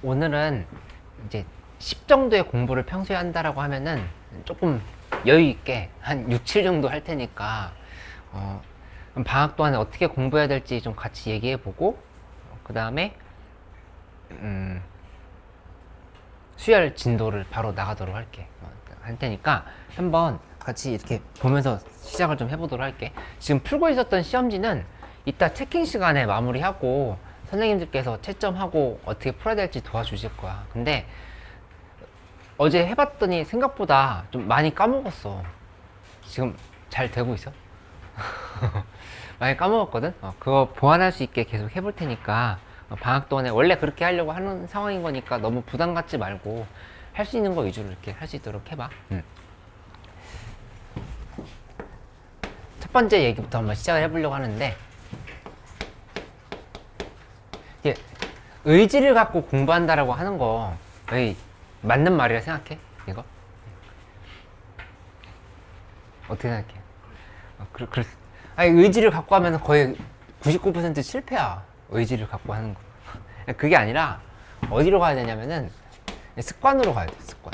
오늘은 이제 10 정도의 공부를 평소에 한다라고 하면은 조금 여유 있게 한 6, 7 정도 할 테니까 그럼 방학 동안에 어떻게 공부해야 될지 좀 같이 얘기해 보고 그 다음에 수열 진도를 바로 나가도록 할게. 할 테니까 한번 같이 이렇게 보면서 시작을 좀 해보도록 할게. 지금 풀고 있었던 시험지는 이따 체킹 시간에 마무리하고 선생님들께서 채점하고 어떻게 풀어야 될지 도와주실 거야. 근데 어제 해봤더니 생각보다 좀 많이 까먹었어. 지금 잘 되고 있어? 많이 까먹었거든? 그거 보완할 수 있게 계속 해볼 테니까 방학 동안에 원래 그렇게 하려고 하는 상황인 거니까 너무 부담 갖지 말고 할 수 있는 거 위주로 이렇게 할 수 있도록 해봐. 첫 번째 얘기부터 한번 시작을 해보려고 하는데, 이게 의지를 갖고 공부한다라고 하는 거 맞는 말이라 생각해? 이거? 어떻게 생각해? 아니, 의지를 갖고 하면 거의 99% 실패야. 의지를 갖고 하는 거. 그게 아니라 어디로 가야 되냐면은 습관으로 가야 돼. 습관.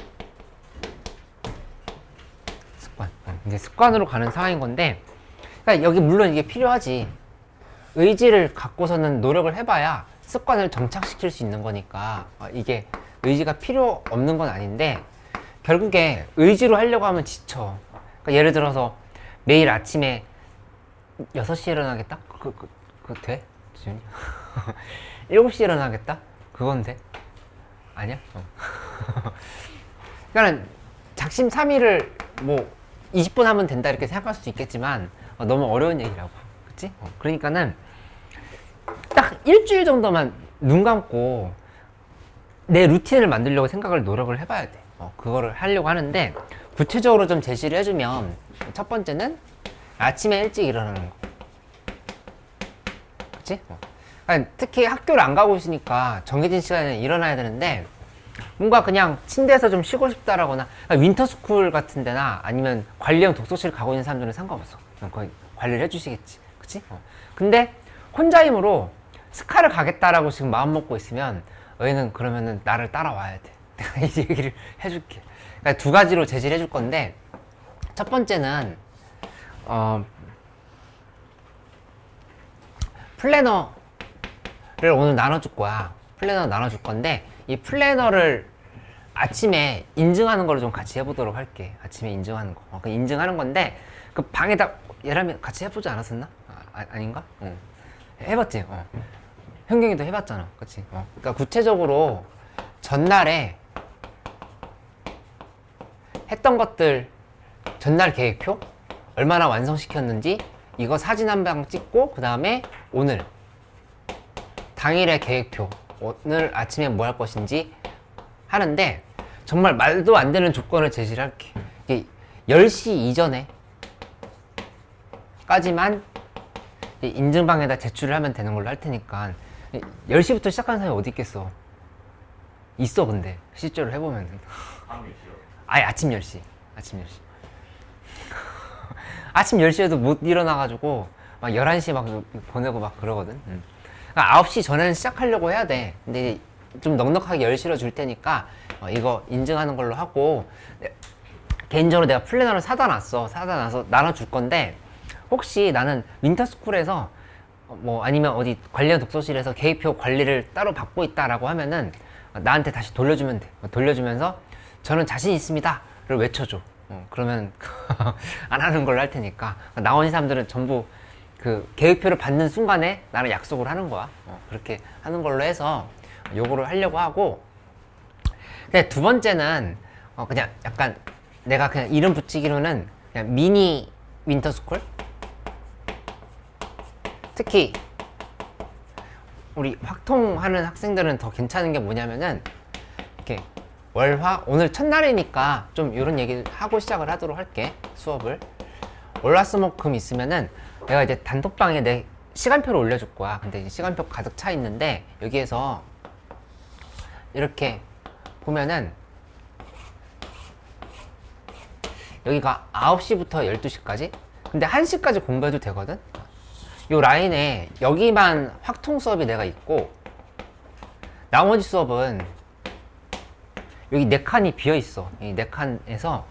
이제 습관으로 가는 상황인 건데, 그러니까 여기 물론 이게 필요하지. 의지를 갖고서는 노력을 해봐야 습관을 정착시킬 수 있는 거니까 이게 의지가 필요 없는 건 아닌데, 결국에 의지로 하려고 하면 지쳐. 그러니까 예를 들어서 매일 아침에 6시에 일어나겠다? 그거 돼? 지훈이? 7시에 일어나겠다? 그건 돼? 아니야? 그러니까 작심삼일을 뭐 20분 하면 된다 이렇게 생각할 수도 있겠지만 너무 어려운 얘기라고. 그치? 그러니까는 딱 일주일 정도만 눈 감고 내 루틴을 만들려고 노력을 해봐야 돼. 그거를 하려고 하는데, 구체적으로 좀 제시를 해주면, 첫 번째는 아침에 일찍 일어나는 거. 그치? 아니, 특히 학교를 안 가고 있으니까 정해진 시간에 일어나야 되는데, 뭔가 그냥 침대에서 좀 쉬고 싶다라거나, 윈터스쿨 같은 데나 아니면 관리형 독서실 가고 있는 사람들은 상관없어. 거의 관리를 해주시겠지. 그치? 근데 혼자 힘으로 스카를 가겠다라고 지금 마음 먹고 있으면 너희는 그러면은 나를 따라와야 돼. 내가 이 얘기를 해줄게. 그러니까 두 가지로 제시를 해줄 건데, 첫 번째는 플래너를 오늘 나눠줄 거야. 플래너 나눠줄 건데, 이 플래너를 아침에 인증하는 거를 좀 같이 해보도록 할게. 아침에 인증하는 거. 그 인증하는 건데, 그 방에다 얘라면 같이 해보지 않았었나? 아닌가? 해봤지? 현경이도 해봤잖아. 그치? 그러니까 구체적으로 전날에 했던 것들, 전날 계획표? 얼마나 완성시켰는지, 이거 사진 한 방 찍고, 그 다음에 오늘 당일의 계획표, 오늘 아침에 뭐 할 것인지 하는데, 정말 말도 안 되는 조건을 제시를 할게. 이게 10시 이전에 까지만 인증방에다 제출을 하면 되는 걸로 할 테니까. 10시부터 시작하는 사람이 어디 있겠어. 있어. 근데 실제로 해보면 아예 아침 10시 아침 10시에도 못 일어나가지고 막 11시 막 보내고 막 그러거든. 그러니까 9시 전에는 시작하려고 해야 돼. 근데 좀 넉넉하게 10시로 줄 테니까 이거 인증하는 걸로 하고, 개인적으로 내가 플래너를 사다 놔서 나눠줄 건데, 혹시 나는 윈터스쿨에서 뭐 아니면 어디 관련 독서실에서 계획표 관리를 따로 받고 있다라고 하면은 나한테 다시 돌려주면 돼. 돌려주면서 저는 자신 있습니다를 외쳐줘. 그러면 안 하는 걸로 할 테니까. 나머지 사람들은 전부 그 계획표를 받는 순간에 나는 약속을 하는 거야. 그렇게 하는 걸로 해서 요거를 하려고 하고, 근데 두 번째는 그냥 약간 내가 그냥 이름 붙이기로는 그냥 미니 윈터스쿨? 특히 우리 확통하는 학생들은 더 괜찮은 게 뭐냐면은, 이렇게 월화, 오늘 첫날이니까 좀 이런 얘기를 하고 시작을 하도록 할게. 수업을 월화수목금 있으면은 내가 이제 단톡방에 내 시간표를 올려줄 거야. 근데 이제 시간표 가득 차 있는데, 여기에서 이렇게 보면은 여기가 9시부터 12시까지, 근데 1시까지 공부해도 되거든. 요 라인에 여기만 확통 수업이 내가 있고, 나머지 수업은 여기 4칸이 비어있어. 이 4칸에서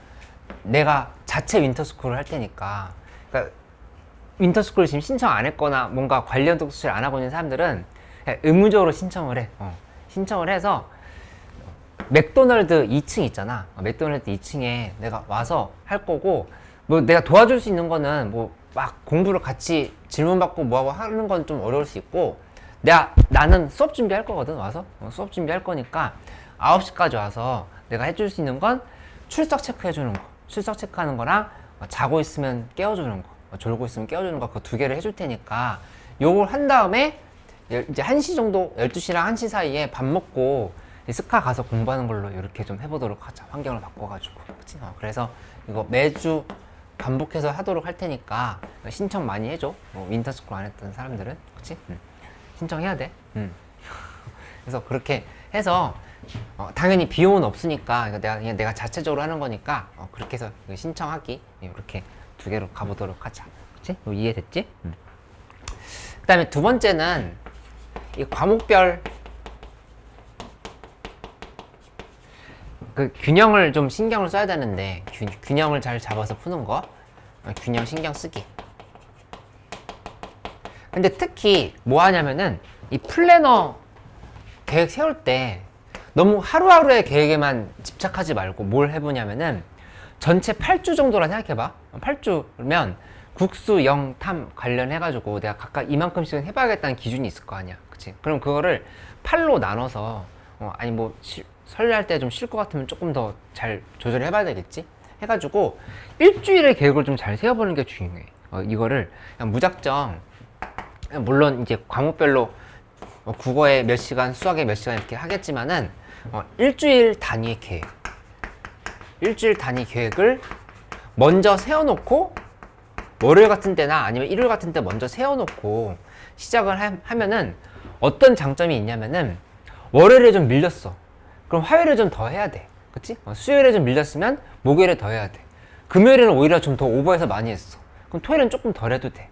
내가 자체 윈터스쿨을 할 테니까, 그러니까 윈터스쿨 지금 신청 안 했거나 뭔가 관련 독서실 안 하고 있는 사람들은 그냥 의무적으로 신청을 해. 신청을 해서 맥도날드 2층 있잖아. 맥도날드 2층에 내가 와서 할 거고, 뭐 내가 도와줄 수 있는 거는 뭐 막 공부를 같이 질문받고 뭐하고 하는 건 좀 어려울 수 있고, 나는 수업 준비할 거거든. 와서 수업 준비할 거니까 9시까지 와서 내가 해줄 수 있는 건 출석 체크해 주는 거, 출석 체크하는 거랑 자고 있으면 깨워주는 거, 졸고 있으면 깨워주는 거, 그 2개를 해줄 테니까 요걸 한 다음에 이제 1시 정도, 12시랑 1시 사이에 밥 먹고 스카 가서 공부하는 걸로 이렇게 좀 해보도록 하자. 환경을 바꿔가지고. 그치? 그래서 이거 매주 반복해서 하도록 할 테니까 신청 많이 해줘. 윈터스쿨 안 했던 사람들은. 그치? 신청해야 돼. 그래서 그렇게 해서 당연히 비용은 없으니까 내가 자체적으로 하는 거니까 그렇게 해서 신청하기 이렇게 2개로 가보도록 하자. 그치? 이해됐지? 그 다음에 2번째는 이 과목별 그 균형을 좀 신경을 써야 되는데, 균형을 잘 잡아서 푸는 거, 균형 신경 쓰기. 근데 특히 뭐 하냐면은 이 플래너 계획 세울 때 너무 하루하루의 계획에만 집착하지 말고 뭘 해보냐면은 전체 8주 정도라 생각해봐. 8주면 국수, 영, 탐 관련해가지고 내가 각각 이만큼씩은 해봐야겠다는 기준이 있을 거 아니야. 그치? 그럼 그거를 8로 나눠서 아니 뭐 설레할 때 좀 쉴 것 같으면 조금 더 잘 조절해 봐야 되겠지? 해가지고 일주일의 계획을 좀 잘 세워보는 게 중요해. 이거를 그냥 무작정, 물론 이제 과목별로 국어에 몇 시간, 수학에 몇 시간 이렇게 하겠지만은 일주일 단위의 계획, 일주일 단위 계획을 먼저 세워놓고 월요일 같은 때나 아니면 일요일 같은 때 먼저 세워놓고 시작을 하면은 어떤 장점이 있냐면은 월요일에 좀 밀렸어. 그럼 화요일에 좀 더 해야 돼. 그치? 수요일에 좀 밀렸으면 목요일에 더 해야 돼. 금요일에는 오히려 좀 더 오버해서 많이 했어. 그럼 토요일은 조금 덜 해도 돼.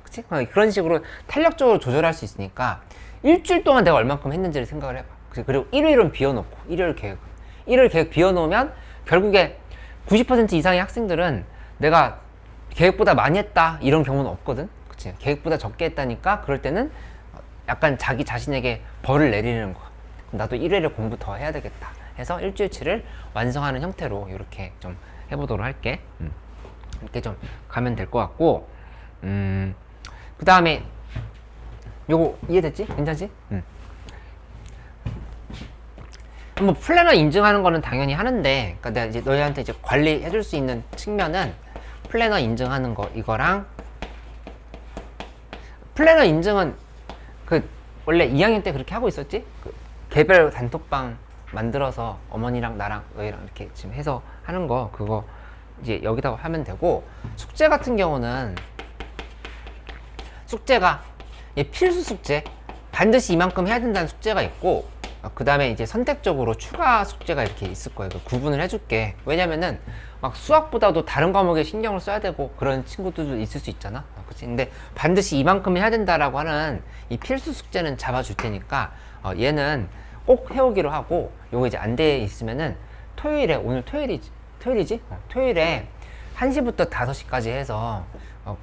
그치? 그런 식으로 탄력적으로 조절할 수 있으니까 일주일 동안 내가 얼만큼 했는지를 생각을 해봐. 그리고 일요일은 비워놓고, 일요일 계획 비워놓으면 결국에 90% 이상의 학생들은 내가 계획보다 많이 했다 이런 경우는 없거든. 그치? 계획보다 적게 했다니까 그럴 때는 약간 자기 자신에게 벌을 내리는 거야. 나도 1회를 공부 더 해야 되겠다 해서 일주일치를 완성하는 형태로 이렇게 좀 해보도록 할게. 이렇게 좀 가면 될 것 같고, 그 다음에 요거 이해됐지? 괜찮지? 뭐 플래너 인증하는 거는 당연히 하는데, 그러니까 내가 이제 너희한테 이제 관리해줄 수 있는 측면은 플래너 인증하는 거 이거랑, 플래너 인증은 그 원래 2학년 때 그렇게 하고 있었지? 개별 단톡방 만들어서 어머니랑 나랑 너희랑 이렇게 지금 해서 하는 거, 그거 이제 여기다가 하면 되고, 숙제 같은 경우는 숙제가 필수 숙제, 반드시 이만큼 해야 된다는 숙제가 있고, 그 다음에 이제 선택적으로 추가 숙제가 이렇게 있을 거예요. 구분을 해줄게. 왜냐면은 막 수학보다도 다른 과목에 신경을 써야 되고 그런 친구들도 있을 수 있잖아. 그치? 근데 반드시 이만큼 해야 된다라고 하는 이 필수 숙제는 잡아줄 테니까 얘는 꼭 해오기로 하고, 요거 이제 안 돼 있으면은 토요일에, 오늘 토요일이지? 토요일에 1시부터 5시까지 해서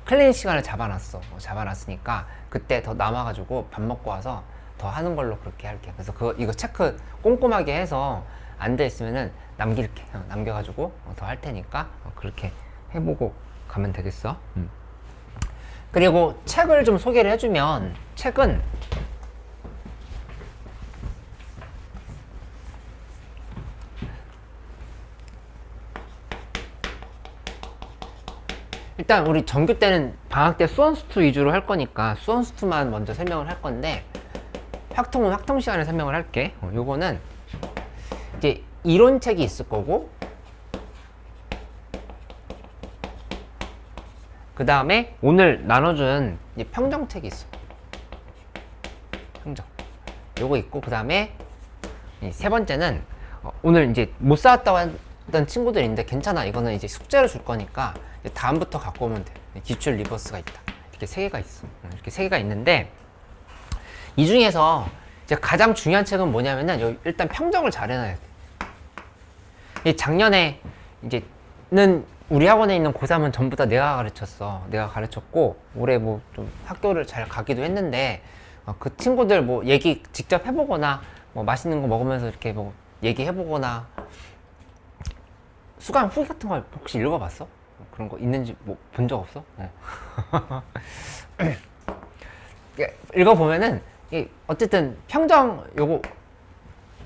클린 시간을 잡아놨으니까 그때 더 남아가지고 밥 먹고 와서 더 하는 걸로 그렇게 할게. 그래서 이거 체크 꼼꼼하게 해서 안 돼 있으면은 남겨가지고 더 할 테니까 그렇게 해보고 가면 되겠어. 그리고 책을 좀 소개를 해주면, 책은 일단 우리 정규 때는 방학 때 수원수투 위주로 할 거니까 수원수투만 먼저 설명을 할 건데, 확통은 확통 시간에 설명을 할게. 요거는 이제 이론책이 있을 거고, 그 다음에 오늘 나눠준 이제 평정책이 있어. 평정. 요거 있고, 그 다음에 세 번째는 오늘 이제 못 쌓았다고 했던 친구들이 있는데 괜찮아. 이거는 이제 숙제로 줄 거니까 이제 다음부터 갖고 오면 돼. 기출 리버스가 있다. 이렇게 3개가 있어. 이렇게 3개가 있는데, 이 중에서 이제 가장 중요한 책은 뭐냐면은 일단 평정을 잘 해놔야 돼. 이 작년에 이제는 우리 학원에 있는 고3은 전부 다 내가 가르쳤어. 내가 가르쳤고 올해 뭐 좀 학교를 잘 가기도 했는데 그 친구들 뭐 얘기 직접 해보거나 뭐 맛있는 거 먹으면서 이렇게 뭐 얘기해보거나 수강 후기 같은 거 혹시 읽어봤어? 그런 거 있는지 뭐 본 적 없어? 읽어보면은 어쨌든 평정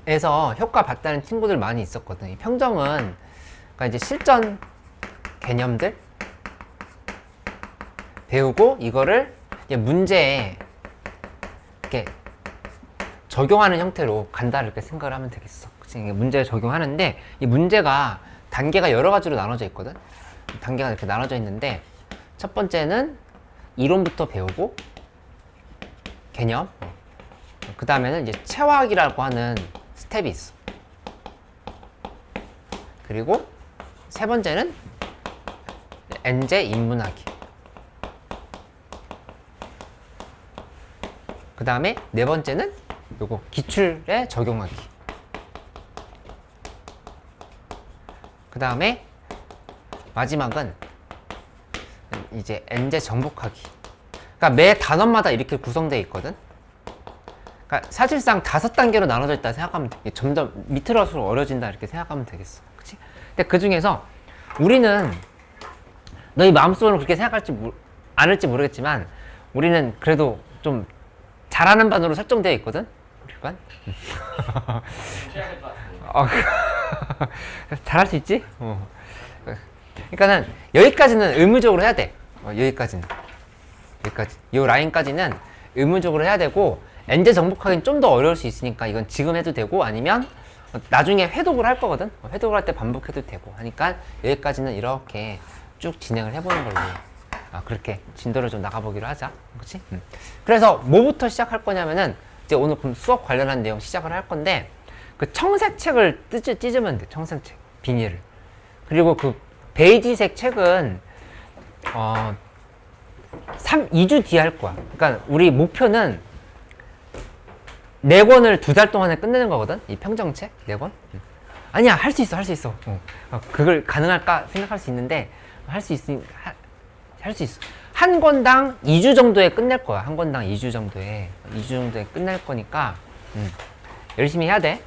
요거에서 효과 봤다는 친구들 많이 있었거든. 이 평정은 그러니까 이제 실전 개념들 배우고 이거를 이제 문제에 이렇게 적용하는 형태로 간다 이렇게 생각을 하면 되겠어. 그치? 문제에 적용하는데 이 문제가 단계가 여러 가지로 나눠져 있거든. 단계가 이렇게 나눠져 있는데 첫 번째는 이론부터 배우고 개념, 그 다음에는 이제 체화학이라고 하는 스텝이 있어. 그리고 세 번째는 엔제 인문학이. 그 다음에 네 번째는 요거 기출에 적용하기. 그 다음에 마지막은 이제 엔제 정복하기. 그러니까 매 단원마다 이렇게 구성되어 있거든. 그러니까 사실상 5단계로 나눠져 있다 생각하면 돼. 점점 밑으로 갈수록 어려진다 이렇게 생각하면 되겠어. 그치? 근데 그 중에서 우리는 너희 마음속으로 그렇게 생각할지 않을지 모르겠지만 우리는 그래도 좀 잘하는 반으로 설정되어 있거든. 우리 반. 잘할 수 있지? 그러니까는 여기까지는 의무적으로 해야 돼. 여기까지 이 라인까지는 의무적으로 해야 되고 엔제 정복하기는 좀 더 어려울 수 있으니까 이건 지금 해도 되고 아니면 나중에 회독을 할 거거든. 회독을 할 때 반복해도 되고 하니까 여기까지는 이렇게 쭉 진행을 해보는 걸로 그렇게 진도를 좀 나가보기로 하자. 그렇지? 그래서 뭐부터 시작할 거냐면은 이제 오늘 그럼 수업 관련한 내용 시작을 할 건데 그 청색 책을 찢으면 돼. 청색 책 비닐을. 그리고 그 베이지색 책은 2주 뒤에 할 거야. 그러니까 우리 목표는 4권을 2달 동안에 끝내는 거거든. 이 평정책 4권. 아니야, 할 수 있어. 그걸 가능할까 생각할 수 있는데 할 수 있어. 한 권당 2주 정도에 끝낼 거야. 한 권당 2주 정도에 끝낼 거니까 열심히 해야 돼.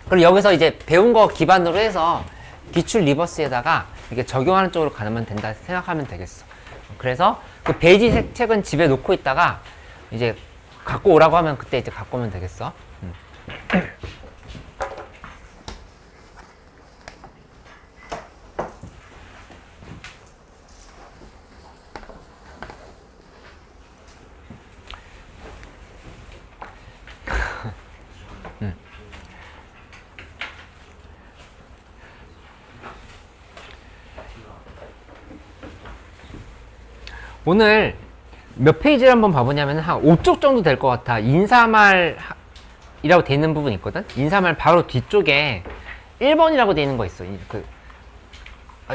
그리고 여기서 이제 배운 거 기반으로 해서 기출 리버스에다가 이렇게 적용하는 쪽으로 가면 된다 생각하면 되겠어. 그래서 그 베이지색 책은 집에 놓고 있다가 이제 갖고 오라고 하면 그때 이제 갖고 오면 되겠어. 오늘 몇 페이지를 한번 봐보냐면 한 5쪽 정도 될 것 같아. 인사말이라고 돼 있는 부분이 있거든. 인사말 바로 뒤쪽에 1번이라고 돼 있는 거 있어.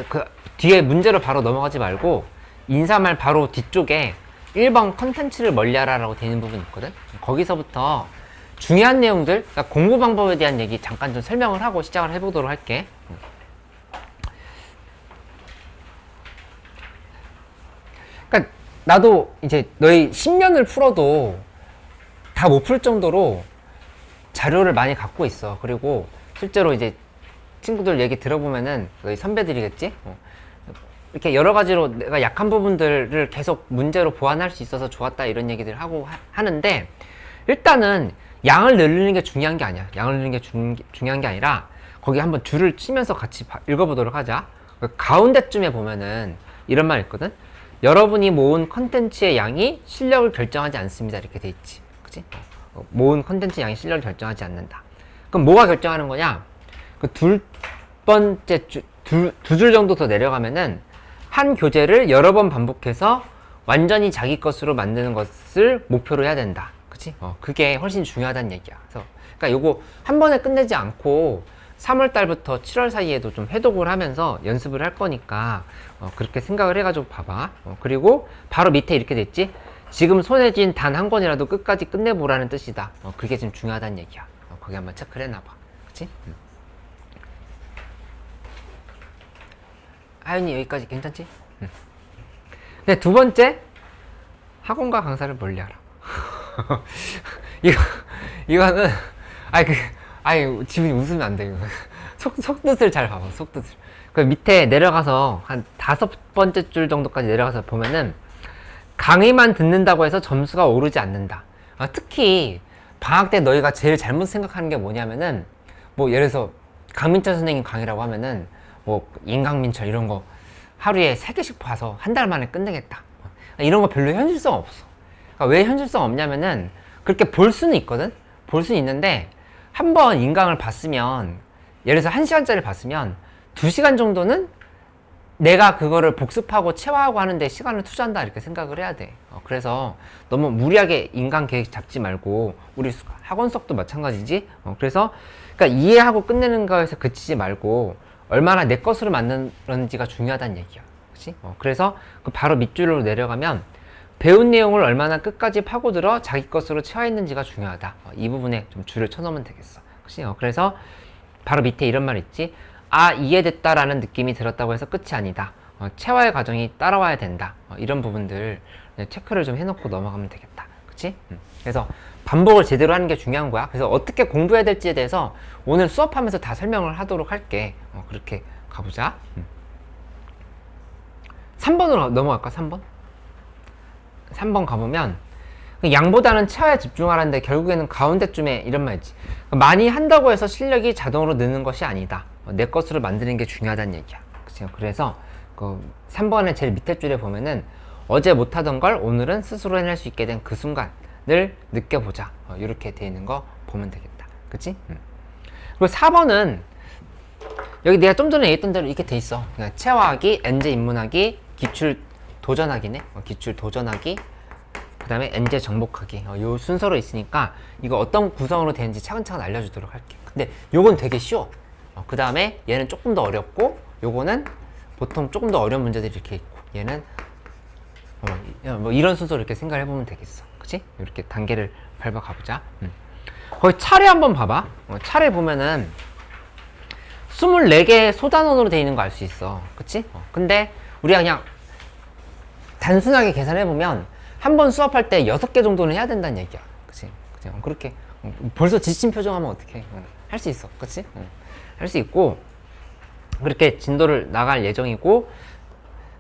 그 뒤에 문제로 바로 넘어가지 말고 인사말 바로 뒤쪽에 1번 컨텐츠를 멀리하라라고 돼 있는 부분이 있거든. 거기서부터 중요한 내용들, 그러니까 공부 방법에 대한 얘기 잠깐 좀 설명을 하고 시작을 해보도록 할게. 그러니까 나도 이제 너희 10년을 풀어도 다 못 풀 정도로 자료를 많이 갖고 있어. 그리고 실제로 이제 친구들 얘기 들어보면은 너희 선배들이겠지? 이렇게 여러 가지로 내가 약한 부분들을 계속 문제로 보완할 수 있어서 좋았다 이런 얘기들 하고 하는데 일단은 양을 늘리는 게 중요한 게 아니야. 양을 늘리는 게 중요한 게 아니라 거기 한번 줄을 치면서 같이 읽어보도록 하자. 가운데쯤에 보면은 이런 말 있거든. 여러분이 모은 컨텐츠의 양이 실력을 결정하지 않습니다. 이렇게 돼 있지. 그치? 모은 컨텐츠 양이 실력을 결정하지 않는다. 그럼 뭐가 결정하는 거냐? 그 두 줄 정도 더 내려가면은 한 교재를 여러 번 반복해서 완전히 자기 것으로 만드는 것을 목표로 해야 된다. 그치? 그게 훨씬 중요하다는 얘기야. 그래서 그러니까 요거 한 번에 끝내지 않고 3월 달부터 7월 사이에도 좀 해독을 하면서 연습을 할 거니까 그렇게 생각을 해가지고 봐봐. 그리고 바로 밑에 이렇게 됐지? 지금 손에 쥔 단 한 권이라도 끝까지 끝내보라는 뜻이다. 그게 지금 중요하다는 얘기야. 거기 한번 체크를 해놔봐. 그치? 하윤이 여기까지 괜찮지? 응. 근데 두 번째, 학원과 강사를 멀리하라. 이거는 지금 웃으면 안 돼. 속뜻을 잘 봐봐. 속뜻을. 그 밑에 내려가서 한 5번째 줄 정도까지 내려가서 보면은 강의만 듣는다고 해서 점수가 오르지 않는다. 특히 방학 때 너희가 제일 잘못 생각하는 게 뭐냐면은 뭐 예를 들어서 강민철 선생님 강의라고 하면은 뭐 임강민철 이런 거 하루에 3개씩 봐서 한 달 만에 끝내겠다. 이런 거 별로 현실성 없어. 그러니까 왜 현실성 없냐면은 그렇게 볼 수는 있거든. 볼 수는 있는데 한 번 인강을 봤으면 예를 들어서 1시간짜리 봤으면 2시간 정도는 내가 그거를 복습하고 체화하고 하는데 시간을 투자한다 이렇게 생각을 해야 돼. 그래서 너무 무리하게 인강 계획 잡지 말고 우리 학원 수업도 마찬가지지. 그래서 그러니까 이해하고 끝내는 거에서 그치지 말고 얼마나 내 것으로 만드는지가 중요하다는 얘기야. 그치? 그래서 그 바로 밑줄로 내려가면 배운 내용을 얼마나 끝까지 파고들어 자기 것으로 체화했는지가 중요하다. 이 부분에 좀 줄을 쳐놓으면 되겠어. 그치? 그래서 바로 밑에 이런 말 있지. 이해됐다라는 느낌이 들었다고 해서 끝이 아니다. 체화의 과정이 따라와야 된다. 이런 부분들 체크를 좀 해놓고 넘어가면 되겠다. 그치? 그래서 반복을 제대로 하는 게 중요한 거야. 그래서 어떻게 공부해야 될지에 대해서 오늘 수업하면서 다 설명을 하도록 할게. 그렇게 가보자. 3번으로 넘어갈까? 3번? 3번 가보면 양보다는 체화에 집중하라는데 결국에는 가운데쯤에 이런 말 있지. 많이 한다고 해서 실력이 자동으로 느는 것이 아니다. 내 것으로 만드는 게 중요하다는 얘기야. 그치? 그래서 그 3번의 제일 밑에 줄에 보면은 어제 못하던 걸 오늘은 스스로 해낼 수 있게 된 그 순간을 느껴보자. 이렇게 돼 있는 거 보면 되겠다. 그치? 그리고 4번은 여기 내가 좀 전에 얘기했던 대로 이렇게 돼 있어. 그러니까 체화하기, 엔제 입문하기, 기출 도전하기네. 기출 도전하기, 그 다음에 엔제 정복하기. 요 순서로 있으니까 이거 어떤 구성으로 되는지 차근차근 알려주도록 할게. 근데 요건 되게 쉬워. 그 다음에 얘는 조금 더 어렵고 요거는 보통 조금 더 어려운 문제들이 이렇게 있고 얘는 뭐 이런 순서로 이렇게 생각을 해보면 되겠어. 그치? 이렇게 단계를 밟아 가보자. 거기 차례 한번 봐봐. 차례 보면은 24개의 소단원으로 되어 있는 거 알 수 있어. 그치? 근데 우리가 그냥 단순하게 계산해보면 한 번 수업할 때 6개 정도는 해야 된다는 얘기야. 그치? 그렇게 벌써 지친 표정하면 어떡해. 할 수 있어. 그치? 할 수 있고 그렇게 진도를 나갈 예정이고,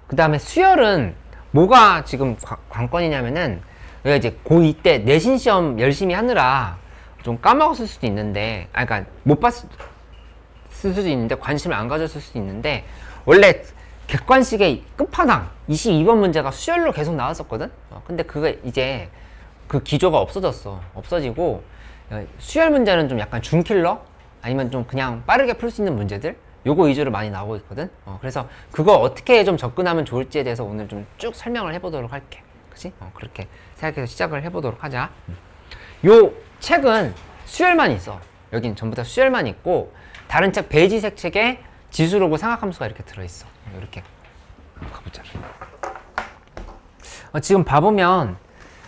그 다음에 수열은 뭐가 지금 관건이냐면은 우리가 이제 고2 때 내신 시험 열심히 하느라 좀 까먹었을 수도 있는데, 그러니까 못 봤을 수도 있는데 관심을 안 가졌을 수도 있는데, 원래 객관식의 끝판왕 22번 문제가 수열로 계속 나왔었거든. 근데 그게 이제 그 기조가 없어지고 수열 문제는 좀 약간 준킬러 아니면 좀 그냥 빠르게 풀 수 있는 문제들 요거 위주로 많이 나오고 있거든. 그래서 그거 어떻게 좀 접근하면 좋을지에 대해서 오늘 좀 쭉 설명을 해보도록 할게. 그치? 그렇게 생각해서 시작을 해보도록 하자. 요 책은 수열만 있어. 여긴 전부 다 수열만 있고, 다른 책 베이지색 책에 지수로고 상학함수가 이렇게 들어있어. 이렇게 가보자. 지금 봐보면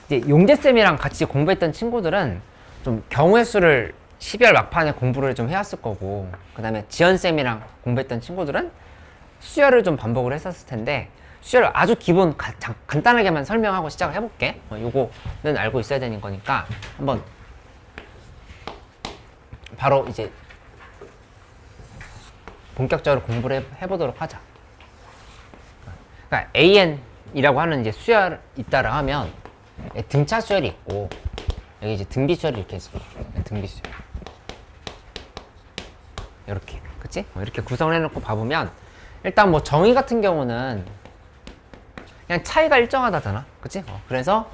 이제 용재쌤이랑 같이 공부했던 친구들은 좀 경우의 수를 12월 막판에 공부를 좀 해왔을 거고, 그 다음에 지연쌤이랑 공부했던 친구들은 수열을 좀 반복을 했었을 텐데, 수열을 아주 기본 간단하게만 설명하고 시작을 해볼게. 요거는 알고 있어야 되는 거니까 한번 바로 이제 본격적으로 공부를 해보도록 하자. 그러니까 AN이라고 하는 이제 수열 있다라 하면 등차 수열이 있고, 여기 이제 등비 수열이 이렇게 있어. 등비 수열. 이렇게. 그치? 이렇게 구성을 해놓고 봐보면, 일단 뭐 정의 같은 경우는 그냥 차이가 일정하다잖아. 그치? 그래서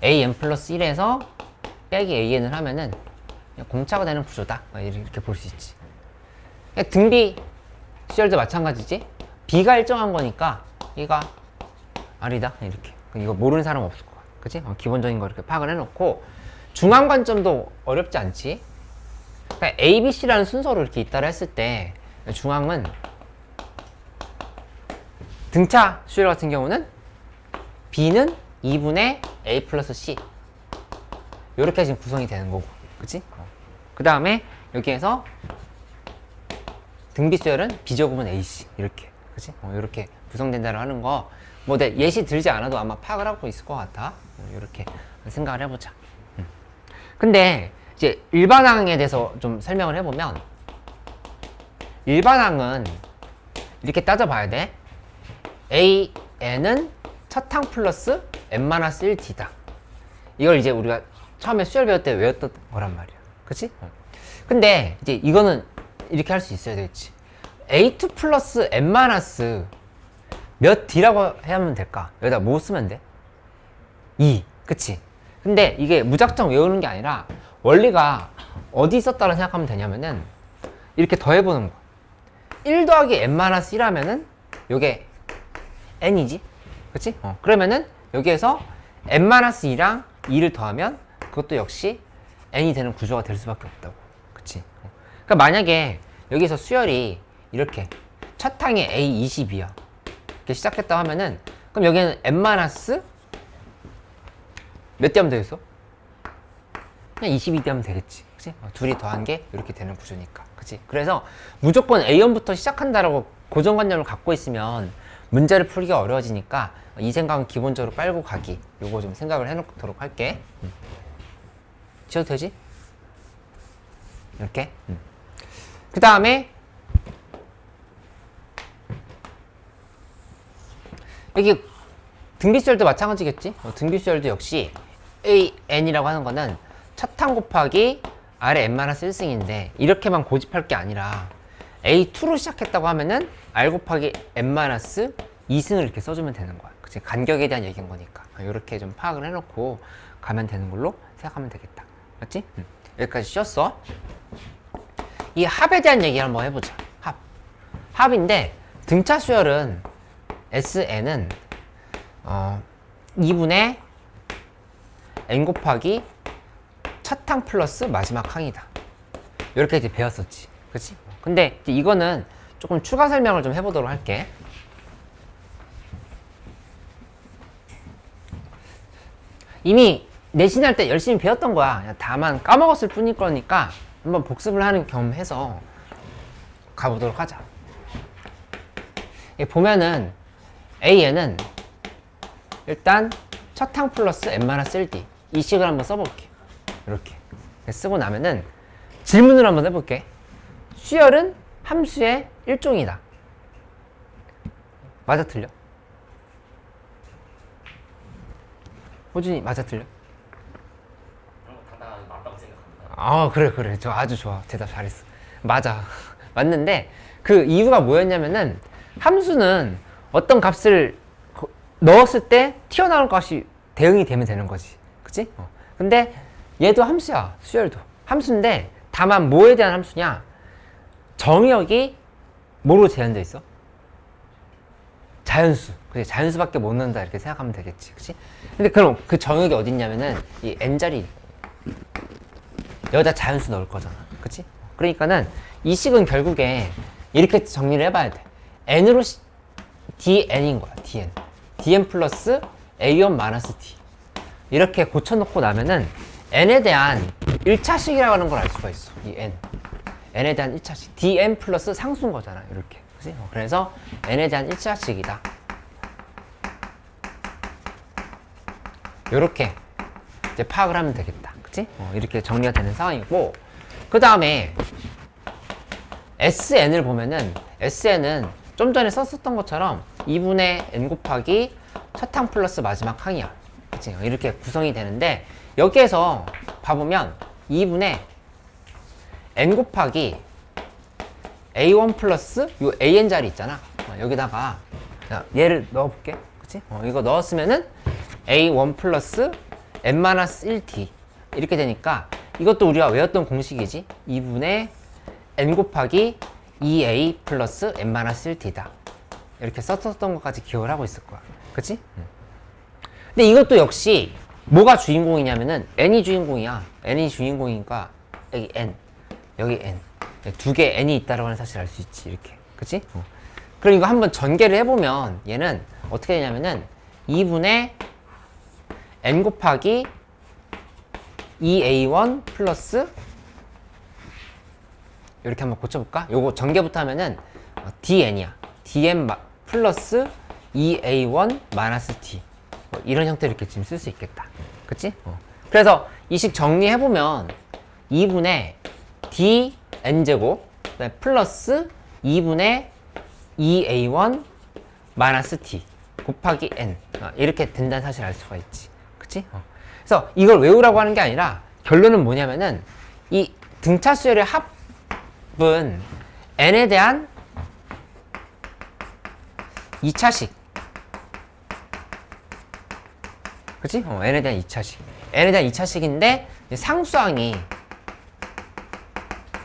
AN 플러스 1에서 빼기 AN을 하면은 그냥 공차가 되는 구조다. 이렇게 볼 수 있지. 등비 수열도 마찬가지지. B가 일정한 거니까 얘가 R이다. 이렇게. 이거 모르는 사람 없을 거야. 그치? 기본적인 거 이렇게 파악을 해놓고, 중앙 관점도 어렵지 않지. 그러니까 A, B, C라는 순서로 이렇게 있다라 했을 때 중앙은 등차 수열 같은 경우는 B는 2분의 A 플러스 C 이렇게 지금 구성이 되는 거고, 그치? 그 다음에 여기에서 등비 수열은 B제곱은 AC 이렇게. 그치? 이렇게 구성된다고 하는 거, 뭐, 내 예시 들지 않아도 아마 파악을 하고 있을 것 같아. 이렇게 생각을 해보자. 근데, 이제 일반항에 대해서 좀 설명을 해보면, 일반항은 이렇게 따져봐야 돼. AN은 첫 항 플러스 n-1t다. 이걸 이제 우리가 처음에 수열 배울 때 외웠던 거란 말이야. 그치? 근데 이제 이거는 이렇게 할 수 있어야 되겠지. A2 플러스 n 몇 D라고 하면 될까? 여기다 뭐 쓰면 돼? 2. 그치? 근데 이게 무작정 외우는 게 아니라 원리가 어디 있었다고 생각하면 되냐면은 이렇게 더해보는 거야. 1 더하기 n-1하면은 요게 n이지? 그치? 그러면은 여기에서 n-2랑 2를 더하면 그것도 역시 n이 되는 구조가 될 수밖에 없다고. 그치? 그러니까 만약에 여기서 수열이 이렇게 첫 항이 A20이야. 이렇게 시작했다 하면은 그럼 여기는 n- 몇 대 하면 되겠어? 그냥 22대 하면 되겠지. 그치? 둘이 더한 게 이렇게 되는 구조니까. 그치? 그래서 무조건 A1부터 시작한다라고 고정관념을 갖고 있으면 문제를 풀기가 어려워지니까 이 생각은 기본적으로 빨고 가기. 요거 좀 생각을 해놓도록 할게. 지워도 되지? 이렇게. 그 다음에 여기 등비수열도 마찬가지겠지? 등비수열도 역시 AN이라고 하는 거는 첫 항 곱하기 R의 n-1승인데 이렇게만 고집할 게 아니라 A2로 시작했다고 하면은 R 곱하기 n-2승을 이렇게 써주면 되는 거야. 그치? 간격에 대한 얘기인 거니까. 이렇게 좀 파악을 해놓고 가면 되는 걸로 생각하면 되겠다. 맞지? 여기까지 쉬었어. 이 합에 대한 얘기 한번 해보자. 합인데 등차 수열은 SN은 2분의 n 곱하기 첫 항 플러스 마지막 항이다. 이렇게 이제 배웠었지. 그치? 근데 이제 이거는 조금 추가 설명을 좀 해보도록 할게. 이미 내신할 때 열심히 배웠던 거야. 다만 까먹었을 뿐일 거니까 한번 복습을 하는 겸해서 가보도록 하자. 보면은 AN은 일단 첫 항 플러스 n-1d 이 식을 한번 써볼게. 이렇게 쓰고 나면은 질문을 한번 해볼게. 수열은 함수의 일종이다. 맞아 틀려? 호준이 맞아 틀려? 당당하게 맞다고 생각합니다. 아 그래 저 아주 좋아. 대답 잘했어. 맞아. 맞는데 그 이유가 뭐였냐면은 함수는 어떤 값을 넣었을 때 튀어나올 값이 대응이 되면 되는 거지. 그치? 근데 얘도 함수야. 수열도 함수인데 다만 뭐에 대한 함수냐? 정의역이 뭐로 제한되어 있어? 자연수. 그치? 자연수밖에 못 넣는다 이렇게 생각하면 되겠지. 그치? 근데 그럼 그 정의역이 어딨냐면은 이 n자리 여기다 자연수 넣을 거잖아. 그치? 그러니까는 이 식은 결국에 이렇게 정리를 해봐야 돼. n으로 dn인 거야. dn 플러스 a1-d 이렇게 고쳐놓고 나면은 n에 대한 1차식이라고 하는 걸 알 수가 있어. 이 n에 대한 1차식 dn 플러스 상수인 거잖아. 이렇게. 그치? 그래서 n에 대한 1차식이다. 요렇게 이제 파악을 하면 되겠다. 그치? 이렇게 정리가 되는 상황이고, 그 다음에 SN을 보면은 SN은 좀 전에 썼었던 것처럼 2분의 n 곱하기 첫 항 플러스 마지막 항이야. 그치? 이렇게 구성이 되는데 여기에서 봐보면 2분의 n 곱하기 a1 플러스 요 an 자리 있잖아. 여기다가 얘를 넣어볼게. 그치? 이거 넣었으면은 a1 플러스 n-1d 이렇게 되니까 이것도 우리가 외웠던 공식이지. 2분의 n 곱하기 2a 플러스 n-1d다. 이렇게 썼었던 것까지 기억을 하고 있을 거야. 그치? 근데 이것도 역시 뭐가 주인공이냐면은 n이 주인공이야. n이 주인공이니까 여기 n, 여기 n 두 개 n이 있다라고 하는 사실을 알 수 있지. 이렇게. 그치? 그럼 이거 한번 전개를 해보면 얘는 어떻게 되냐면은 2분의 n 곱하기 2a1 플러스 이렇게 한번 고쳐볼까? 요거 전개부터 하면은 dn이야. dn 플러스 2a1 마이너스 t 뭐 이런 형태로 이렇게 지금 쓸 수 있겠다. 그치? 그래서 이 식 정리해보면 2분의 dn제곱 플러스 2분의 2a1 마이너스 t 곱하기 n 이렇게 된다는 사실을 알 수가 있지. 그치? 그래서 이걸 외우라고 하는 게 아니라 결론은 뭐냐면은 이 등차수열의 합은 n에 대한 2차식. 그치? n에 대한 2차식. n에 대한 2차식인데 상수항이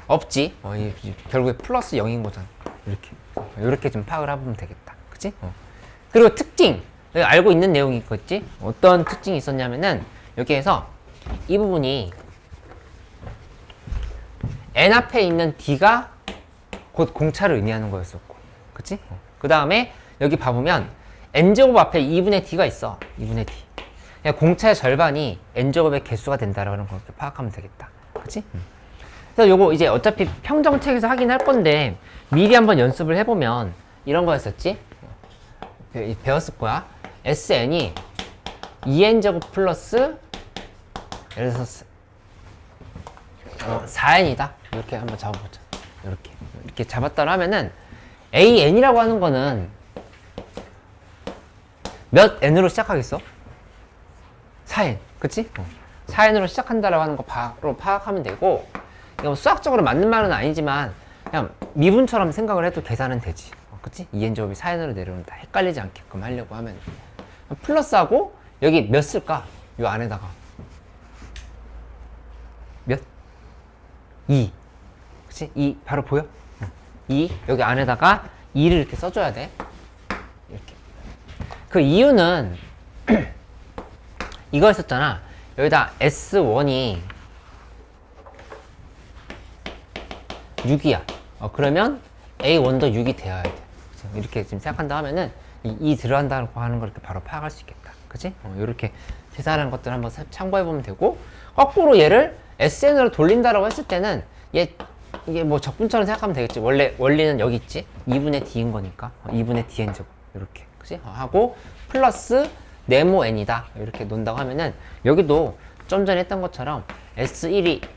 없지. 결국에 플러스 0인 거잖아. 이렇게 좀 파악을 해보면 되겠다. 그치? 그리고 특징. 알고 있는 내용이 있겠지? 어떤 특징이 있었냐면은 여기에서 이 부분이 n 앞에 있는 d가 곧 공차를 의미하는 거였었고. 그치? 그 다음에 여기 봐보면 n제곱 앞에 2분의 d가 있어. 2분의 d. 그냥 공차의 절반이 n제곱의 개수가 된다라는 걸 이렇게 파악하면 되겠다. 그치? 그래서 요거 이제 어차피 평정책에서 하긴 할 건데 미리 한번 연습을 해보면 이런 거였었지? 배웠을 거야. SN이 2n제곱 플러스 예를 들어서 4n이다. 이렇게 한번 잡아보자. 이렇게 잡았다 하면은 AN이라고 하는 거는 몇 n으로 시작하겠어? 4n. 그치? 4n으로 시작한다라고 하는 거 바로 파악하면 되고, 이거 수학적으로 맞는 말은 아니지만 그냥 미분처럼 생각을 해도 계산은 되지. 그치? 2n제곱이 4n으로 내려온다. 헷갈리지 않게끔 하려고 하면 플러스하고 여기 몇 쓸까? 요 안에다가 몇? 2. 그치? 2 바로 보여? 2 여기 안에다가 2를 이렇게 써줘야 돼. 이렇게. 그 이유는 이거였었잖아. 여기다 S1이 6이야. 그러면 A1도 6이 되어야 돼. 이렇게 지금 생각한다 하면은 이 들어간다고 하는 걸 이렇게 바로 파악할 수 있겠다. 그치? 이렇게 계산하는 것들 한번 참고해보면 되고, 거꾸로 얘를 SN으로 돌린다라고 했을 때는 이게 뭐 적분처럼 생각하면 되겠지. 원리는 여기 있지. 2분의 d인 거니까. 2분의 dn 제곱. 이렇게. 그치? 하고, 플러스 네모 n이다. 이렇게 놓는다고 하면은, 여기도 좀 전에 했던 것처럼 S1이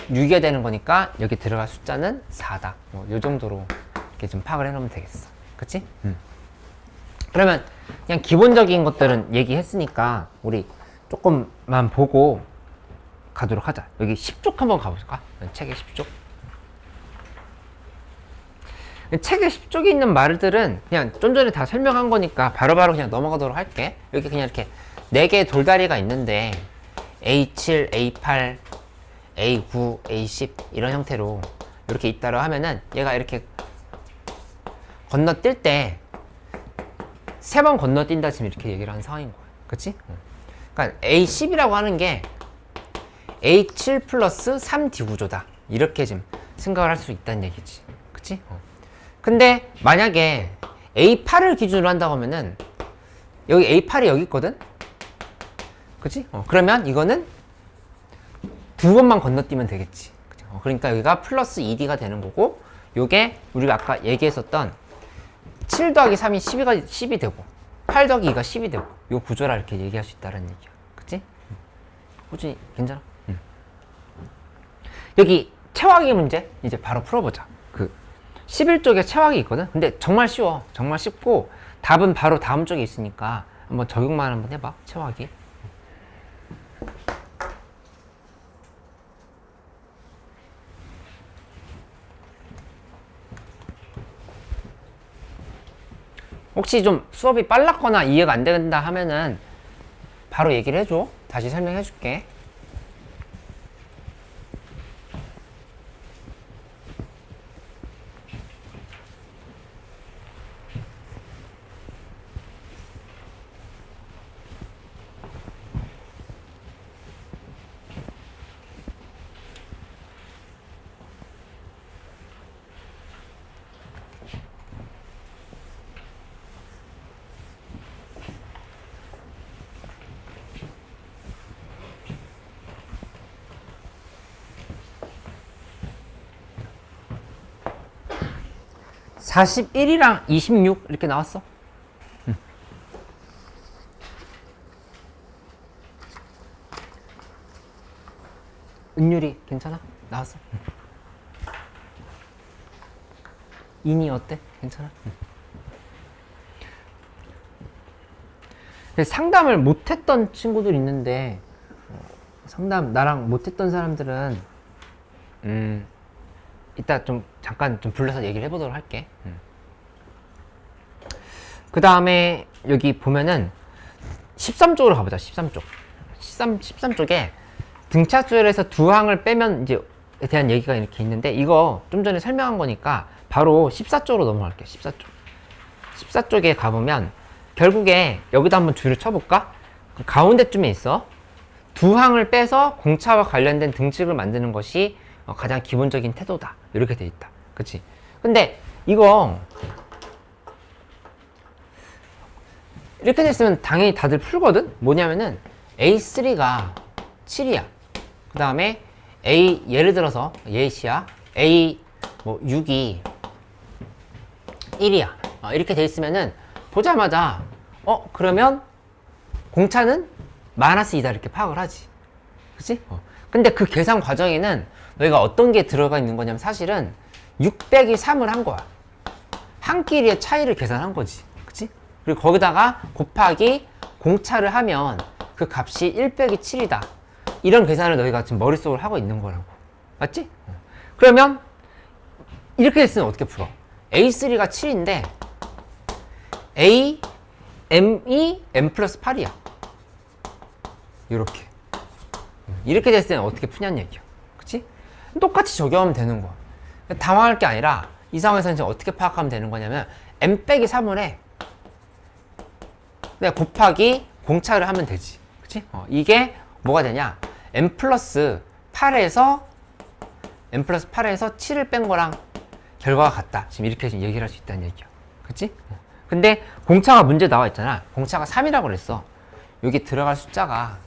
6이어야 되는 거니까, 여기 들어갈 숫자는 4다. 요 정도로 이렇게 좀 파악을 해놓으면 되겠어. 그치? 그러면 그냥 기본적인 것들은 얘기했으니까, 우리 조금만 보고 가도록 하자. 여기 10쪽 한번 가볼까? 책의 10쪽. 책의 10쪽에 있는 말들은 그냥 좀 전에 다 설명한 거니까 바로바로 그냥 넘어가도록 할게. 여기 그냥 이렇게 4개의 돌다리가 있는데 A7, A8, A9, A10 이런 형태로 이렇게 있다고 하면은 얘가 이렇게 건너뛸 때 3번 건너뛴다 지금 이렇게 얘기를 하는 상황인 거야. 그치? 그러니까 A10이라고 하는 게 A7 플러스 3D 구조다. 이렇게 지금 생각을 할 수 있다는 얘기지. 그치? 근데 만약에 A8을 기준으로 한다고 하면은 여기 A8이 여기 있거든? 그치? 그러면 이거는 2번만 건너뛰면 되겠지. 그러니까 여기가 플러스 2D가 되는 거고, 요게 우리가 아까 얘기했었던 7 더하기 3이 10이 되고 8 더하기 2가 10이 되고 요 구조라 이렇게 얘기할 수 있다는 얘기야. 그치? 호준이 괜찮아? 여기 체화기 문제 이제 바로 풀어보자. 그 11쪽에 체화기 있거든? 근데 정말 쉬워. 정말 쉽고 답은 바로 다음 쪽에 있으니까 한번 적용만 한번 해봐. 체화기. 혹시 좀 수업이 빨랐거나 이해가 안 된다 하면은 바로 얘기를 해줘. 다시 설명해 줄게. 41이랑 26 이렇게 나왔어. 은율이 괜찮아? 나왔어. 인이 어때? 괜찮아? 상담을 못했던 친구들 있는데 상담 나랑 못했던 사람들은 이따 좀 잠깐 좀 불러서 얘기를 해보도록 할게. 그 다음에 여기 보면은 13쪽으로 가보자. 13쪽. 13쪽에 등차수열에서 두 항을 빼면 이제 대한 얘기가 이렇게 있는데, 이거 좀 전에 설명한 거니까 바로 14쪽으로 넘어갈게요. 14쪽. 14쪽에 가보면 결국에 여기다 한번 줄을 쳐볼까? 그 가운데쯤에 있어. 두 항을 빼서 공차와 관련된 등식을 만드는 것이 가장 기본적인 태도다. 이렇게 돼 있다. 그치? 근데 이거 이렇게 됐으면 당연히 다들 풀거든? 뭐냐면은 A3가 7이야. 그 다음에 A, 예를 들어서 예시야. A 뭐 6이 1이야. 이렇게 돼 있으면은 보자마자 그러면 공차는 마이너스 2다 이렇게 파악을 하지. 그치? 근데 그 계산 과정에는 너희가 어떤 게 들어가 있는 거냐면 사실은 6 빼기 3을 한 거야. 한 끼리의 차이를 계산한 거지. 그치? 그리고 거기다가 곱하기 공차를 하면 그 값이 1 빼기 7이다. 이런 계산을 너희가 지금 머릿속으로 하고 있는 거라고. 맞지? 그러면 이렇게 됐으면 어떻게 풀어? A3가 7인데 A, M이 M 플러스 8이야. 요렇게. 이렇게 됐을 때는 어떻게 푸냐는 얘기야. 그치? 똑같이 적용하면 되는 거야. 당황할 게 아니라 이 상황에서는 이제 어떻게 파악하면 되는 거냐면 M 빼기 3을 해. 내가 곱하기 공차를 하면 되지. 그치? 이게 뭐가 되냐? M 플러스 8에서 7을 뺀 거랑 결과가 같다. 지금 이렇게 지금 얘기를 할 수 있다는 얘기야. 그치? 근데 공차가 문제 나와 있잖아. 공차가 3이라고 그랬어. 여기 들어갈 숫자가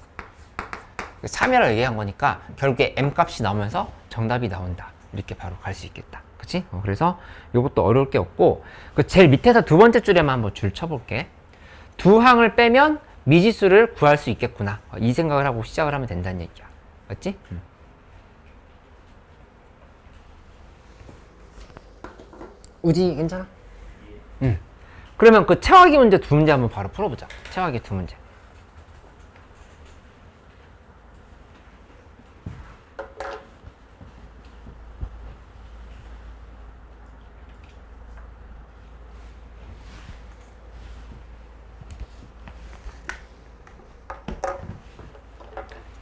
3이라고 얘기한 거니까 결국에 M 값이 나오면서 정답이 나온다. 이렇게 바로 갈 수 있겠다. 그치? 그래서 이것도 어려울 게 없고, 그 제일 밑에서 두 번째 줄에만 한번 줄 쳐볼게. 두 항을 빼면 미지수를 구할 수 있겠구나. 이 생각을 하고 시작을 하면 된다는 얘기야. 맞지? 우지 괜찮아? 그러면 그 체화기 문제 두 문제 한번 바로 풀어보자. 체화기 두 문제.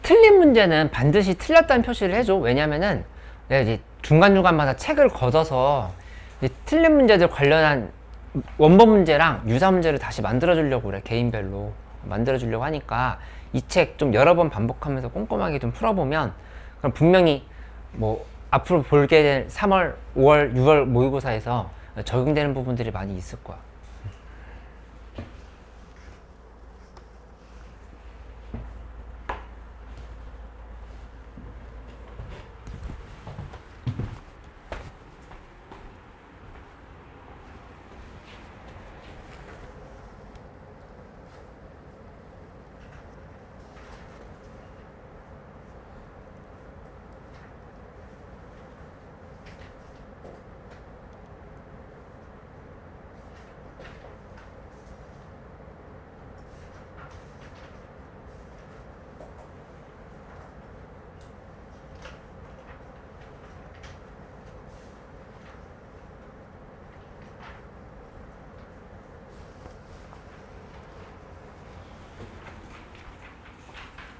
틀린 문제는 반드시 틀렸다는 표시를 해줘. 왜냐면은 내가 이제 중간중간마다 책을 걷어서 이제 틀린 문제들 관련한 원본 문제랑 유사 문제를 다시 만들어 주려고 그래. 개인별로 만들어 주려고 하니까 이 책 좀 여러 번 반복하면서 꼼꼼하게 좀 풀어보면 그럼 분명히 뭐 앞으로 볼게 될 3월, 5월, 6월 모의고사에서 적용되는 부분들이 많이 있을 거야.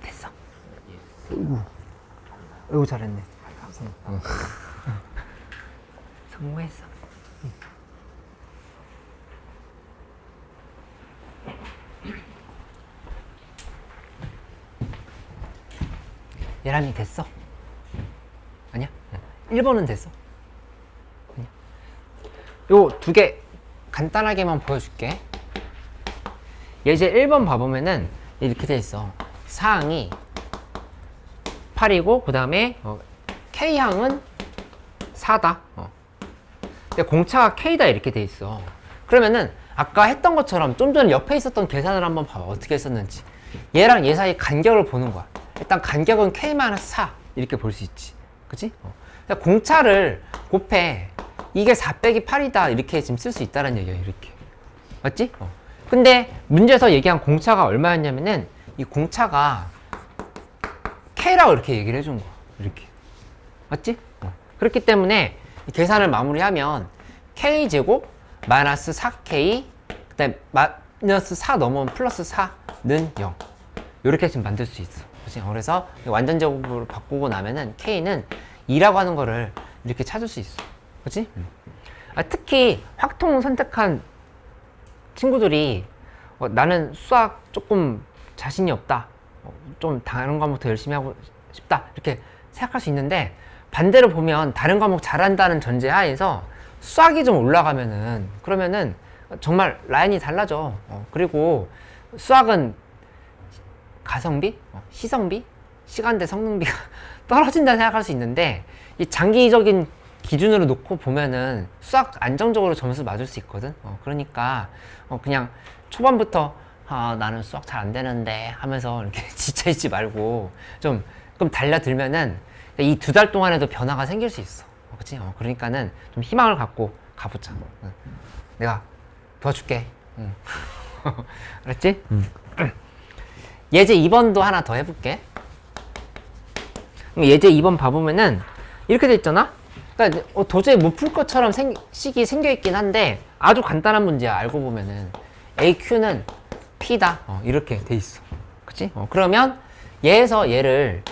됐어. 어이구 잘했네. 성공했어. 예람이 됐어? 아니야? 1번은 됐어. 아니야. 요 두 개 간단하게만 보여줄게. 예제 1번 봐보면은 이렇게 돼 있어. 사항이 8이고 그 다음에 K항은 4다. 근데 공차가 K다 이렇게 돼 있어. 그러면은 아까 했던 것처럼 좀 전에 옆에 있었던 계산을 한번 봐봐. 어떻게 했었는지. 얘랑 얘 사이 간격을 보는 거야. 일단 간격은 K-4 이렇게 볼 수 있지. 그치? 그러니까 공차를 곱해. 이게 4 빼기 8이다 이렇게 지금 쓸 수 있다는 얘기야. 이렇게. 맞지? 근데 문제에서 얘기한 공차가 얼마였냐면은 이 공차가 K라고 이렇게 얘기를 해준 거야. 이렇게. 맞지? 그렇기 때문에 이 계산을 마무리하면 K제곱 마이너스 4K 그 다음에 마이너스 4 넘으면 플러스 4는 0 이렇게 지금 만들 수 있어. 그치? 그래서 완전 제곱으로 바꾸고 나면은 K는 2라고 하는 거를 이렇게 찾을 수 있어. 그치? 특히 확통 선택한 친구들이 나는 수학 조금 자신이 없다. 좀 다른 과목 더 열심히 하고 싶다. 이렇게 생각할 수 있는데 반대로 보면 다른 과목 잘한다는 전제 하에서 수학이 좀 올라가면은 그러면은 정말 라인이 달라져. 그리고 수학은 가성비, 시성비, 시간대 성능비가 떨어진다 생각할 수 있는데 이 장기적인 기준으로 놓고 보면은 수학 안정적으로 점수 맞을 수 있거든. 그러니까 그냥 초반부터 나는 수학 잘 안 되는데 하면서 이렇게 지쳐있지 말고 좀 달려들면은 이 2달 동안에도 변화가 생길 수 있어. 그치? 그러니까는 좀 희망을 갖고 가보자. 내가 도와줄게. 알았지? 예제 2번도 하나 더 해볼게. 예제 2번 봐보면은 이렇게 돼 있잖아? 그러니까 도저히 못 풀 것처럼 식이 생겨있긴 한데 아주 간단한 문제야. 알고 보면은 AQ는 P다. 이렇게 돼 있어. 그치? 그러면 얘에서 얘를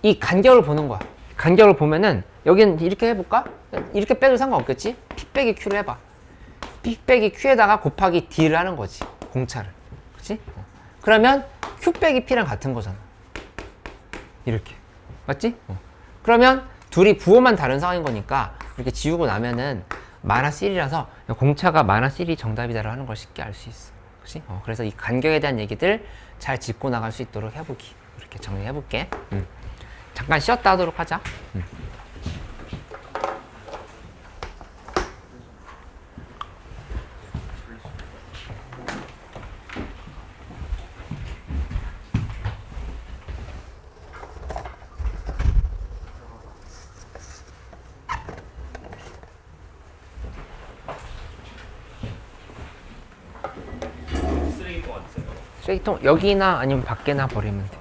이 간격을 보는 거야. 간격을 보면은 여기는 이렇게 해볼까? 이렇게 빼도 상관없겠지? P 빼기 Q를 해봐. P 빼기 Q에다가 곱하기 D를 하는 거지. 공차를. 그치? 그러면 Q 빼기 P랑 같은 거잖아. 이렇게. 맞지? 그러면 둘이 부호만 다른 상황인 거니까 이렇게 지우고 나면은 마이너스 1이라서 공차가 마이너스 1이 정답이다라고 하는 걸 쉽게 알 수 있어. 그치? 그래서 이 간격에 대한 얘기들 잘 짚고 나갈 수 있도록 해보기. 이렇게 정리해볼게. 잠깐 쉬었다 하도록 하자. 쓰레기통 여기나 아니면 밖에나 버리면 돼.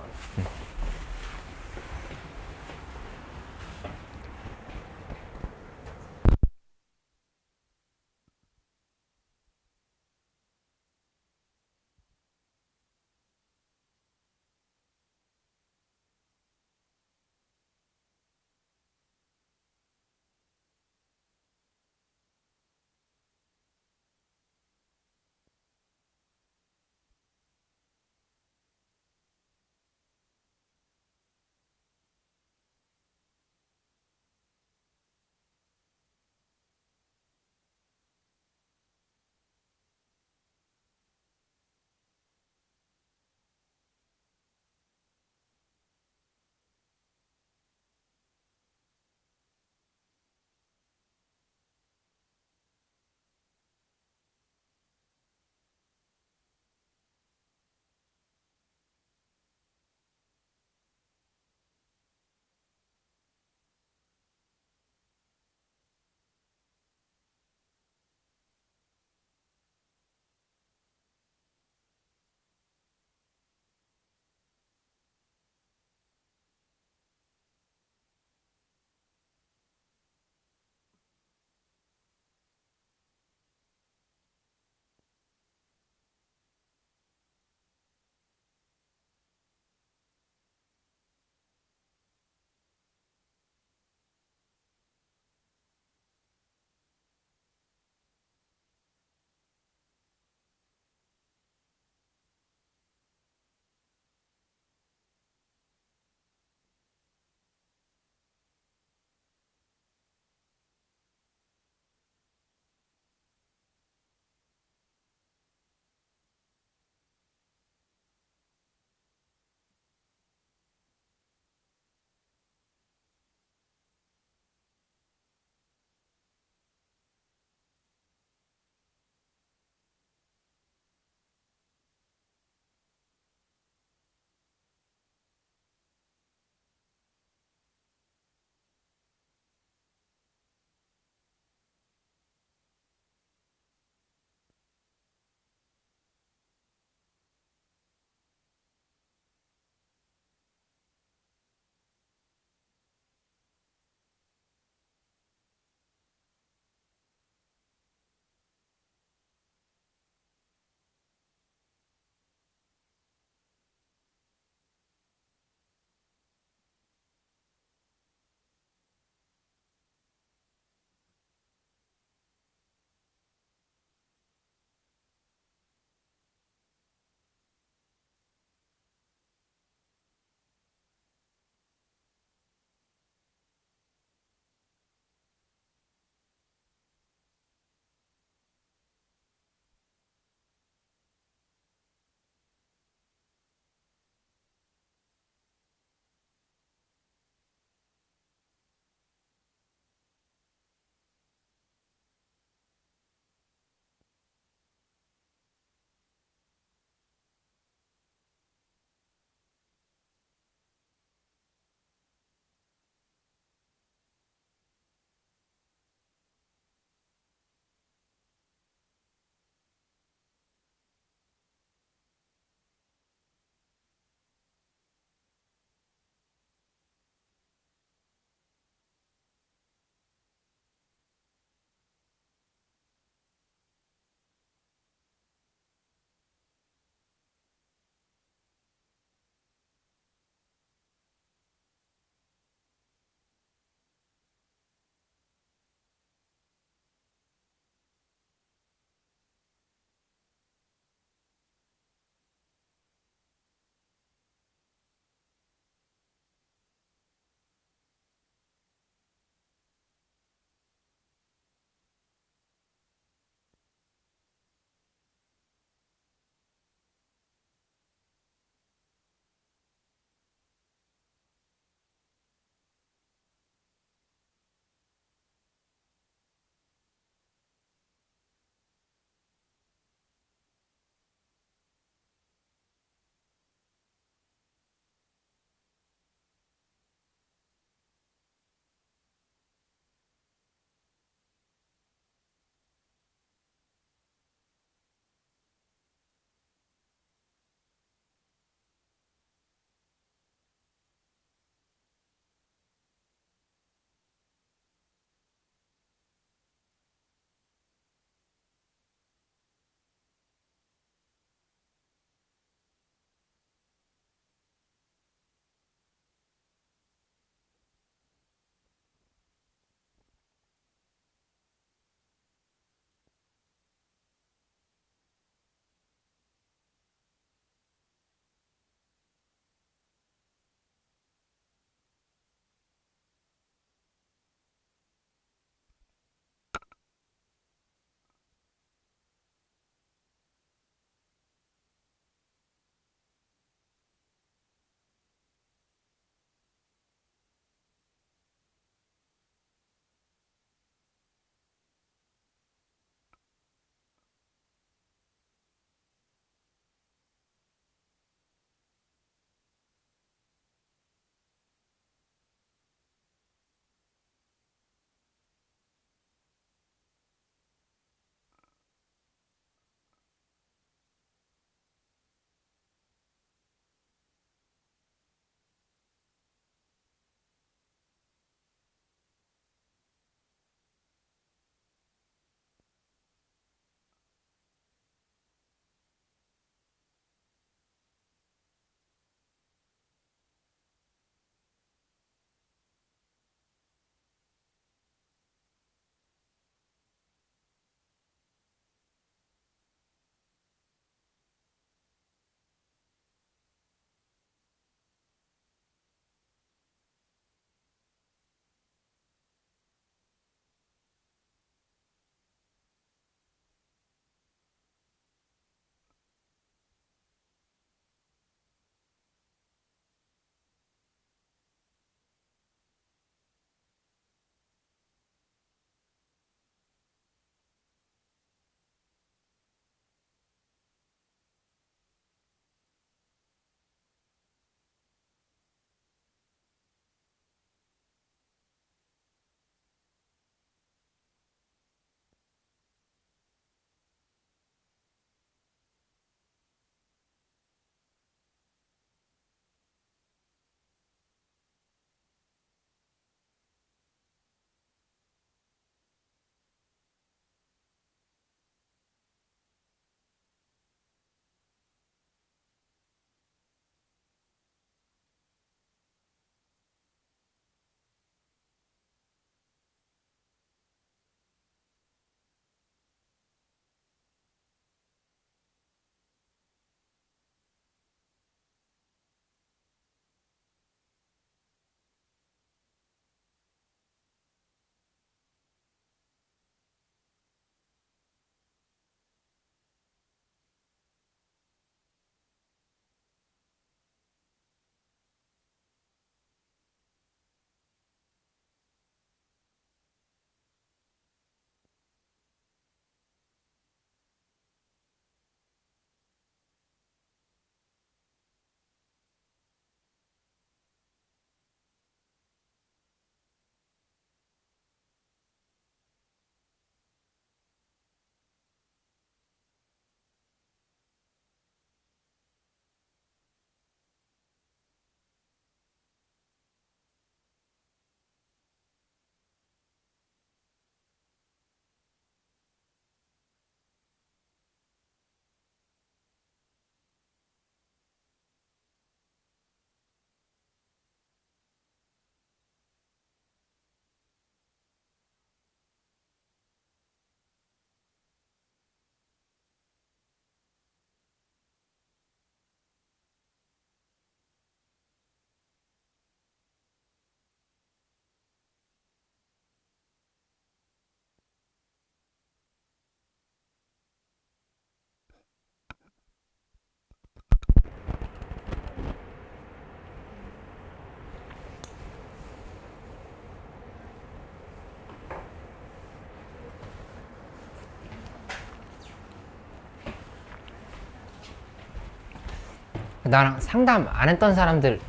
나랑 상담 안 했던 사람들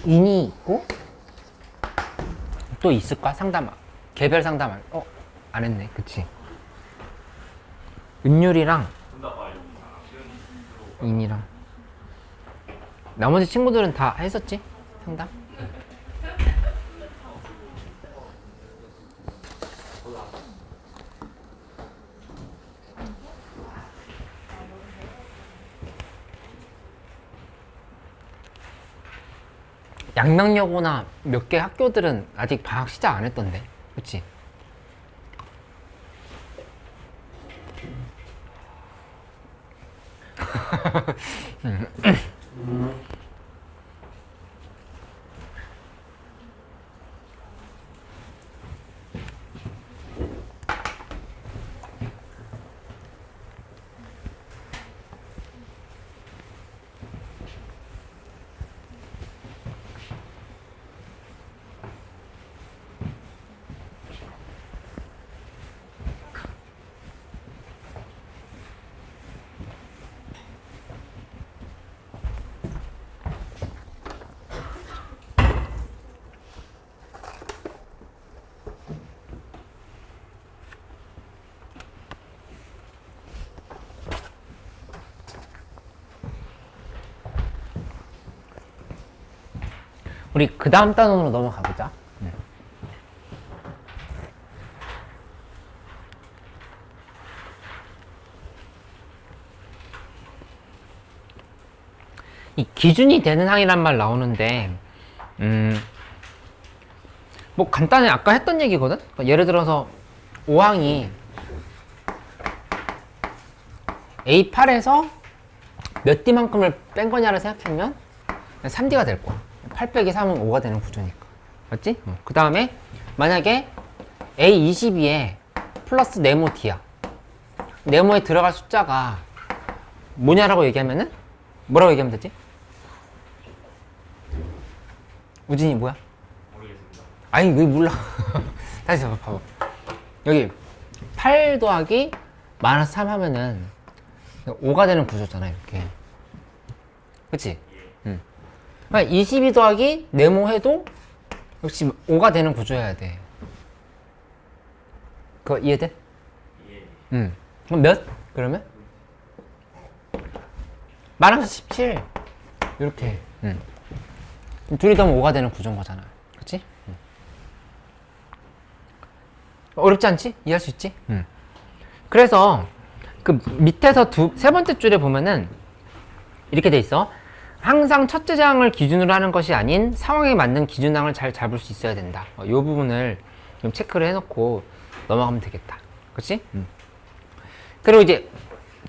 인이 있고 또 있을까? 상담 개별 상담 안 했네. 그치? 은율이랑 인이랑 나머지 친구들은 다 했었지? 상담? 양명여고나 몇 개 학교들은 아직 방학 시작 안 했던데. 그치? 우리 그 다음 단원으로 넘어가 보자. 이 기준이 되는 항이란 말 나오는데, 뭐 간단히 아까 했던 얘기거든? 예를 들어서 5항이 A8에서 몇 D만큼을 뺀 거냐를 생각하면 3D가 될 거야. 8 빼기 3은 5가 되는 구조니까. 맞지? 그 다음에 만약에 A22에 플러스 네모 D야. 네모에 들어갈 숫자가 뭐냐라고 얘기하면은 뭐라고 얘기하면 되지? 우진이 뭐야? 모르겠습니다. 아니 왜 몰라. 다시 봐봐. 여기 8 더하기 마이너스 3 하면은 5가 되는 구조잖아 이렇게. 그치? 응. 22 더하기 네모 해도 역시 5가 되는 구조여야 돼. 그거 이해돼? 예. 응. 그럼 몇? 그러면? 마이너스 17 이렇게. 응. 둘이 더하면 5가 되는 구조인 거잖아. 그치? 응. 어렵지 않지? 이해할 수 있지? 응. 그래서 그 밑에서 세 번째 줄에 보면은 이렇게 돼 있어. 항상 첫째 장을 기준으로 하는 것이 아닌 상황에 맞는 기준항을 잘 잡을 수 있어야 된다. 이 부분을 좀 체크를 해놓고 넘어가면 되겠다. 그치? 그리고 이제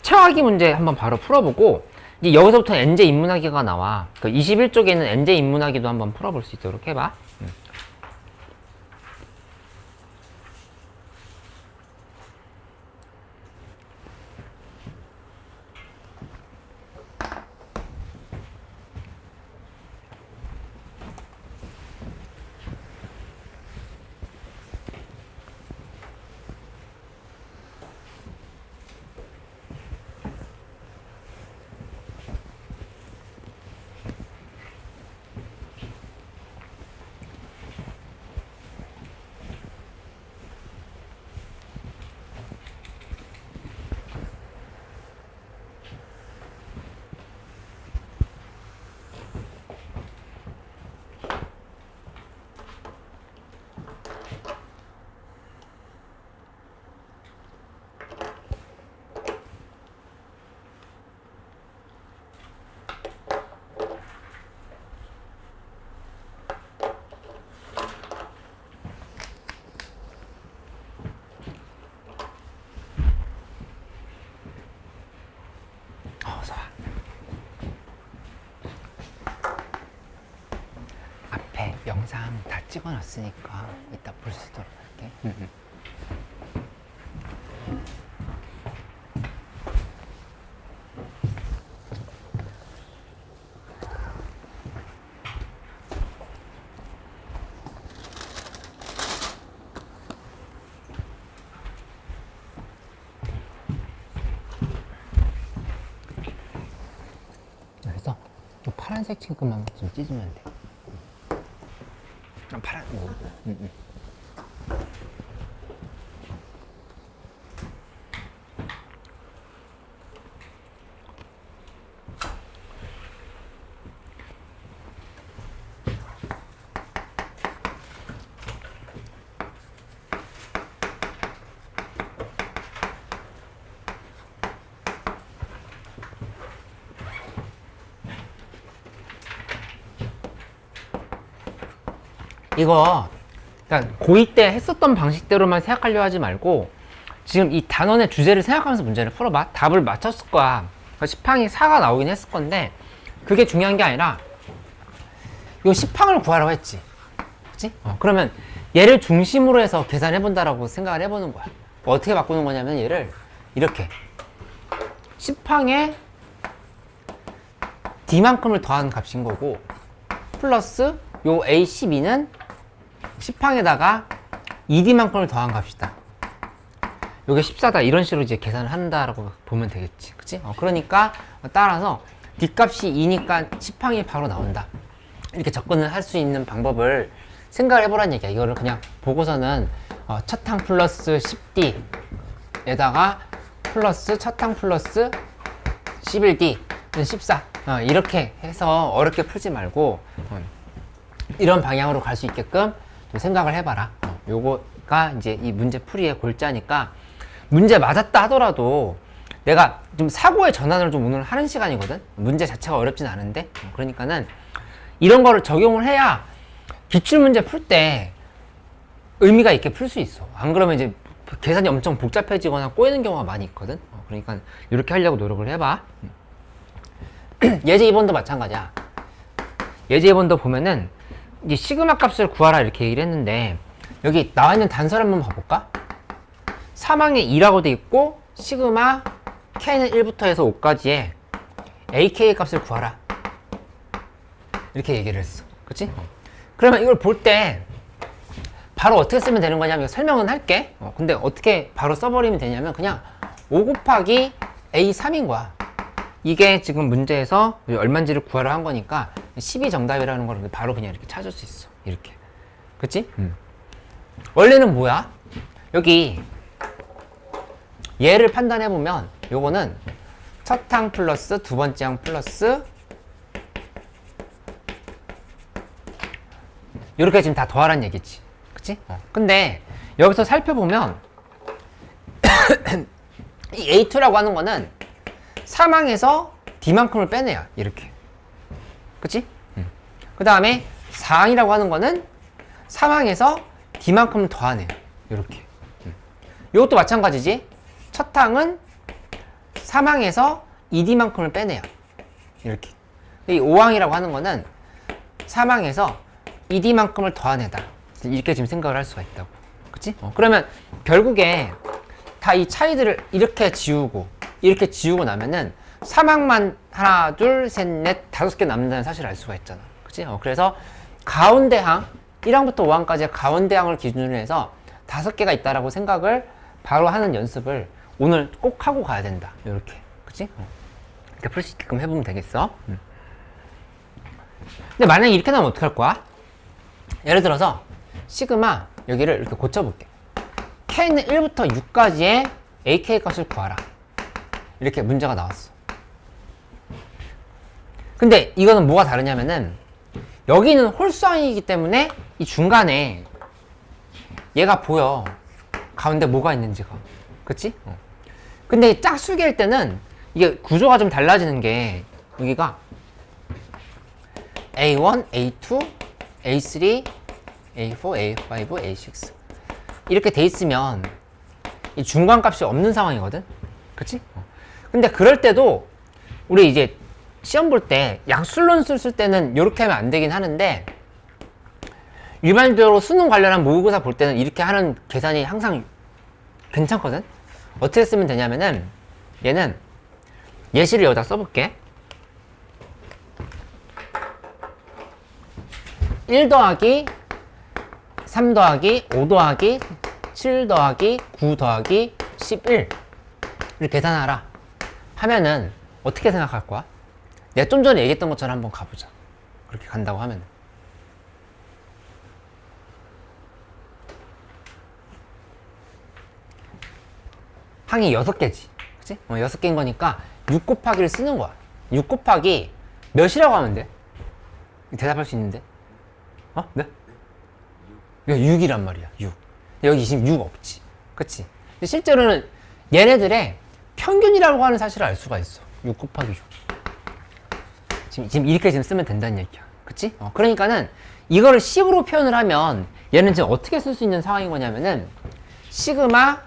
체화기 문제 한번 바로 풀어보고 이제 여기서부터 엔제 인문학기가 나와. 그 21쪽에는 엔제 인문학기도 한번 풀어볼 수 있도록 해봐. 어서 와. 앞에 영상 다 찍어놨으니까 이따 볼 수 있도록 할게. 그래서 파란색 친구만 좀 찢으면 돼. 파란, 이거 그러니까 고2 때 했었던 방식대로만 생각하려 하지 말고 지금 이 단원의 주제를 생각하면서 문제를 풀어봐. 답을 맞췄을 거야. 그러니까 시팡이 4가 나오긴 했을 건데 그게 중요한 게 아니라 이 시팡을 구하라고 했지. 그치? 그러면 얘를 중심으로 해서 계산해 본다라고 생각을 해보는 거야. 어떻게 바꾸는 거냐면 얘를 이렇게 시팡에 D만큼을 더한 값인 거고 플러스 요 A12는 시팡에다가 ED만큼을 더한 값이다. 요게 14다. 이런 식으로 이제 계산을 한다라고 보면 되겠지. 그치? 그러니까 따라서 D값이 2니까 시팡이 바로 나온다. 이렇게 접근을 할 수 있는 방법을 생각을 해보라는 얘기야. 이거를 그냥 보고서는 첫항 플러스 10D에다가 플러스 첫항 플러스 11D 14 이렇게 해서 어렵게 풀지 말고 이런 방향으로 갈 수 있게끔 좀 생각을 해봐라. 요거가 이제 이 문제 풀이의 골자니까 문제 맞았다 하더라도 내가 좀 사고의 전환을 좀 오늘 하는 시간이거든. 문제 자체가 어렵진 않은데 그러니까는 이런 거를 적용을 해야 기출문제 풀 때 의미가 있게 풀 수 있어. 안 그러면 이제 계산이 엄청 복잡해지거나 꼬이는 경우가 많이 있거든. 그러니까 이렇게 하려고 노력을 해봐. 예제 2번도 마찬가지야. 예제 2번도 보면은 이제 시그마 값을 구하라 이렇게 얘기를 했는데 여기 나와 있는 단서를 한번 봐볼까? 사망에 2라고 돼 있고 시그마 k는 1부터 해서 5까지의 AK 값을 구하라 이렇게 얘기를 했어. 그치? 그러면 이걸 볼 때 바로 어떻게 쓰면 되는 거냐면 설명은 할게. 근데 어떻게 바로 써버리면 되냐면 그냥 5 곱하기 A3인 거야. 이게 지금 문제에서 얼마인지를 구하라 한 거니까 10이 정답이라는 걸 바로 그냥 이렇게 찾을 수 있어. 이렇게. 그치? 원래는 뭐야? 여기 얘를 판단해보면 요거는 첫 항 플러스 두 번째 항 플러스 이렇게 지금 다 더하라는 얘기지. 그치? 근데 여기서 살펴보면 이 A2라고 하는 거는 사망에서 D만큼을 빼내야 이렇게. 그치? 그 다음에 4항이라고 하는 거는 사망에서 D만큼을 더하네요. 이렇게. 이것도 마찬가지지. 첫 항은 사망에서 ED만큼을 빼내요. 이렇게. 이 5항이라고 하는 거는 사망에서 ED만큼을 더하내다. 이렇게 지금 생각을 할 수가 있다고. 그치? 그러면 결국에 다 이 차이들을 이렇게 지우고 이렇게 지우고 나면은 사망만 하나, 둘, 셋, 넷, 5개 남는다는 사실을 알 수가 있잖아. 그치? 그래서 가운데 항, 1항부터 5항까지의 가운데 항을 기준으로 해서 5개가 있다라고 생각을 바로 하는 연습을 오늘 꼭 하고 가야 된다. 이렇게. 그치? 이렇게 풀 수 있게끔 해보면 되겠어. 근데 만약에 이렇게 나오면 어떡할 거야? 예를 들어서 시그마 여기를 이렇게 고쳐볼게. k는 1부터 6까지의 AK 값을 구하라. 이렇게 문제가 나왔어. 근데 이거는 뭐가 다르냐면은 여기는 홀수항이기 때문에 이 중간에 얘가 보여. 가운데 뭐가 있는지가. 그치? 근데 짝수기일 때는 이게 구조가 좀 달라지는 게 여기가 A1, A2, A3, A4, A5, A6 이렇게 돼 있으면 이 중간값이 없는 상황이거든. 그치? 근데 그럴 때도 우리 이제 시험 볼 때 약술론술 쓸 때는 이렇게 하면 안 되긴 하는데 일반적으로 수능 관련한 모의고사 볼 때는 이렇게 하는 계산이 항상 괜찮거든. 어떻게 쓰면 되냐면은 얘는 예시를 여기다 써볼게. 1 더하기 3 더하기 5 더하기 7 더하기 9 더하기 11을 계산하라 하면은 어떻게 생각할 거야? 내가 좀 전에 얘기했던 것처럼 한번 가보자. 그렇게 간다고 하면 항이 6개지. 그치? 6개인 거니까 6 곱하기를 쓰는 거야. 6 곱하기 몇이라고 하면 돼? 대답할 수 있는데? 네? 6이란 말이야. 6. 여기 지금 6 없지. 그치? 근데 실제로는 얘네들의 평균이라고 하는 사실을 알 수가 있어. 6 곱하기 6. 지금 이렇게 지금 쓰면 된다는 얘기야. 그치? 그러니까는 이거를 식으로 표현을 하면 얘는 지금 어떻게 쓸 수 있는 상황인 거냐면은 시그마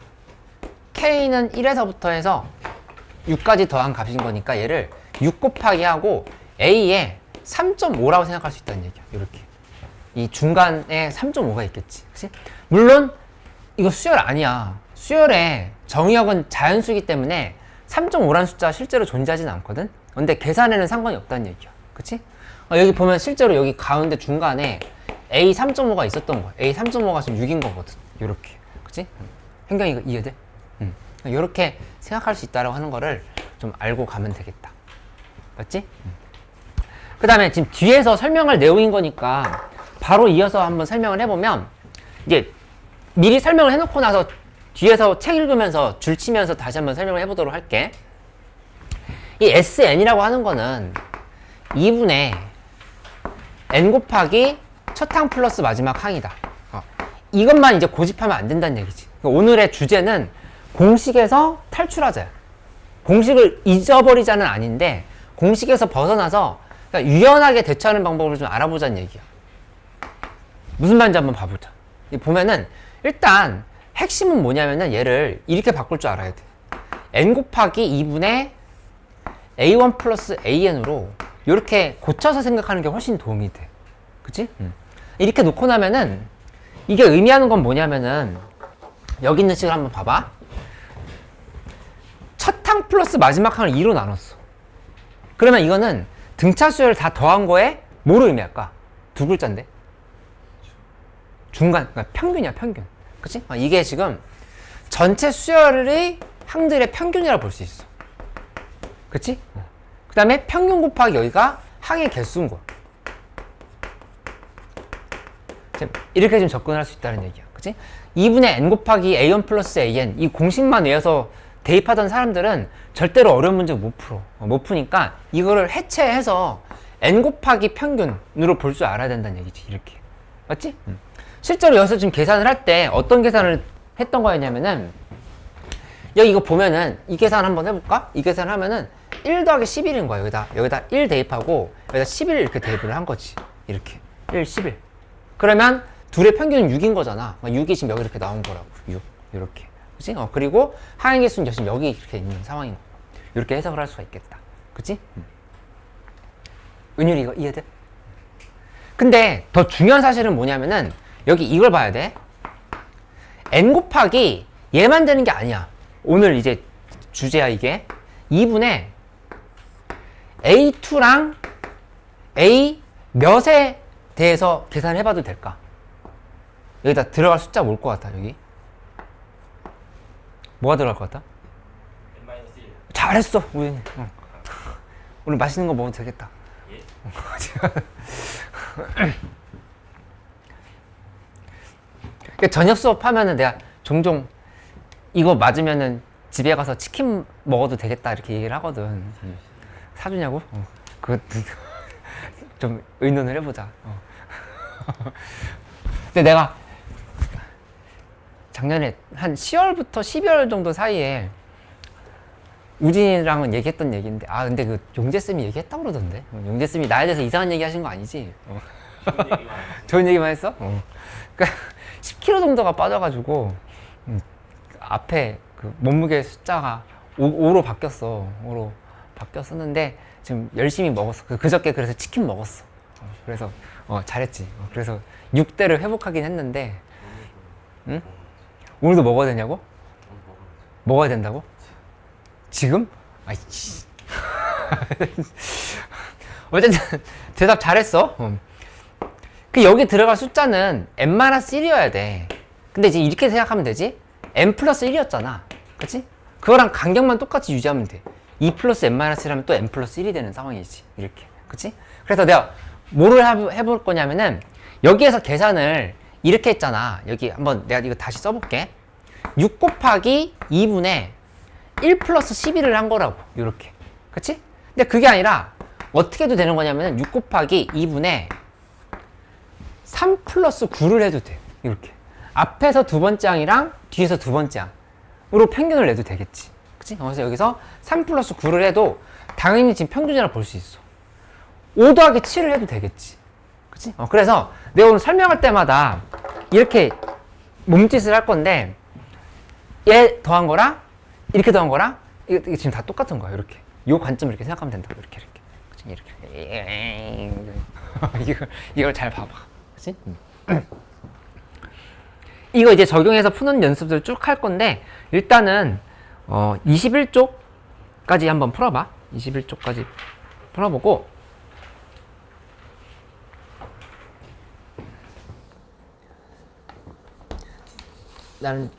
K는 1에서부터 해서 6까지 더한 값인 거니까 얘를 6 곱하기 하고 A에 3.5라고 생각할 수 있다는 얘기야. 이렇게. 이 중간에 3.5가 있겠지. 그치? 물론 이거 수열 아니야. 수열의 정의역은 자연수이기 때문에 3.5라는 숫자가 실제로 존재하지는 않거든. 근데 계산에는 상관이 없다는 얘기야. 그치? 여기 보면 실제로 여기 가운데 중간에 A 3.5가 있었던 거야. A 3.5가 지금 6인 거거든. 요렇게. 그치? 현경이 이거 이해돼? 요렇게 생각할 수 있다라고 하는 거를 좀 알고 가면 되겠다. 맞지? 그 다음에 지금 뒤에서 설명할 내용인 거니까 바로 이어서 한번 설명을 해보면 이제 미리 설명을 해놓고 나서 뒤에서 책 읽으면서 줄 치면서 다시 한번 설명을 해보도록 할게. 이 SN이라고 하는 거는 2분의 N 곱하기 첫 항 플러스 마지막 항이다. 이것만 이제 고집하면 안 된다는 얘기지. 그러니까 오늘의 주제는 공식에서 탈출하자. 공식을 잊어버리자는 아닌데 공식에서 벗어나서 그러니까 유연하게 대처하는 방법을 좀 알아보자는 얘기야. 무슨 말인지 한번 봐보자. 보면은 일단 핵심은 뭐냐면은 얘를 이렇게 바꿀 줄 알아야 돼. N 곱하기 2분의 A1 플러스 AN으로 이렇게 고쳐서 생각하는 게 훨씬 도움이 돼. 그치? 이렇게 놓고 나면은 이게 의미하는 건 뭐냐면은 여기 있는 식을 한번 봐봐. 첫 항 플러스 마지막 항을 2로 나눴어. 그러면 이거는 등차 수열을 다 더한 거에 뭐를 의미할까? 두 글자인데 중간, 그러니까 평균이야. 평균. 그치? 이게 지금 전체 수열의 항들의 평균이라고 볼 수 있어. 그치? 그 다음에 평균 곱하기 여기가 항의 개수인 거야. 이렇게 좀 접근할 수 있다는 얘기야. 그치? 2분의 N 곱하기 A1 플러스 AN 이 공식만 외워서 대입하던 사람들은 절대로 어려운 문제 못 풀어. 못 푸니까 이거를 해체해서 N 곱하기 평균으로 볼 줄 알아야 된다는 얘기지. 이렇게. 맞지? 실제로 여기서 지금 계산을 할 때 어떤 계산을 했던 거였냐면은 여기 이거 보면은 이 계산 한번 해볼까? 이 계산을 하면은 1 더하기 11인 거야. 여기다 1 대입하고 여기다 11 이렇게 대입을 한 거지. 이렇게. 1, 11. 그러면 둘의 평균은 6인 거잖아. 6이 지금 여기 이렇게 나온 거라고. 6. 이렇게. 그치? 그리고 항의 개수는 지금 여기 이렇게 있는 상황인 거고. 이렇게 해석을 할 수가 있겠다. 그치? 은율이 이거 이해돼? 근데 더 중요한 사실은 뭐냐면은 여기 이걸 봐야 돼. N 곱하기 얘만 되는 게 아니야. 오늘 이제 주제야 이게. 2분의 A2랑 A 몇에 대해서 계산해봐도 될까? 여기다 들어갈 숫자 뭘 것 같아 여기? 뭐가 들어갈 것 같아? N-1 잘했어 우리. 오늘 맛있는 거 먹어도 되겠다. 예? 저녁 수업 하면은 내가 종종 이거 맞으면은 집에 가서 치킨 먹어도 되겠다 이렇게 얘기를 하거든. 사주냐고? 그거 좀 의논을 해보자. 근데 내가 작년에 한 10월부터 12월 정도 사이에 우진이랑은 얘기했던 얘기인데 근데 그 용재쌤이 얘기했다고 그러던데. 용재쌤이 나에 대해서 이상한 얘기 하신 거 아니지? 좋은 얘기만 했어? 그러니까 10kg 정도가 빠져가지고 앞에 그 몸무게 숫자가 5로 바뀌었어. 5로 바뀌었었는데 지금 열심히 먹었어. 그저께 그래서 치킨 먹었어. 그래서 잘했지. 그래서 6대를 회복하긴 했는데 응? 오늘도 먹어야 되냐고? 먹어야 된다고? 지금? 아이씨. 어쨌든 대답 잘했어. 그 여기 들어갈 숫자는 n-1이어야 돼. 근데 이제 이렇게 생각하면 되지? n 플러스 1이었잖아. 그치? 그거랑 간격만 똑같이 유지하면 돼. 2 플러스 n-1이면 또 n 플러스 1이 되는 상황이지. 이렇게. 그치? 그래서 내가 뭐를 해볼 거냐면은 여기에서 계산을 이렇게 했잖아. 여기 한번 내가 이거 다시 써볼게. 6 곱하기 2분의 1 플러스 11을 한 거라고. 이렇게. 그치? 근데 그게 아니라 어떻게 해도 되는 거냐면 6 곱하기 2분의 3 플러스 9를 해도 돼. 이렇게. 앞에서 두 번째 항이랑 뒤에서 두 번째 항으로 평균을 내도 되겠지. 그치? 그래서 여기서 3 플러스 9를 해도 당연히 지금 평균이라 볼 수 있어. 5 더하기 7을 해도 되겠지. 그치? 그래서 내가 오늘 설명할 때마다 이렇게 몸짓을 할 건데 얘 더한 거랑 이렇게 더한 거랑 이게 지금 다 똑같은 거야. 이렇게. 요 관점을 이렇게 생각하면 된다고. 이렇게. 그치? 이렇게. 이걸 잘 봐봐. 그치? 이거 이제 적용해서 푸는 연습들 쭉 할 건데 일단은 21쪽까지 한번 풀어봐. 21쪽까지 풀어보고 나는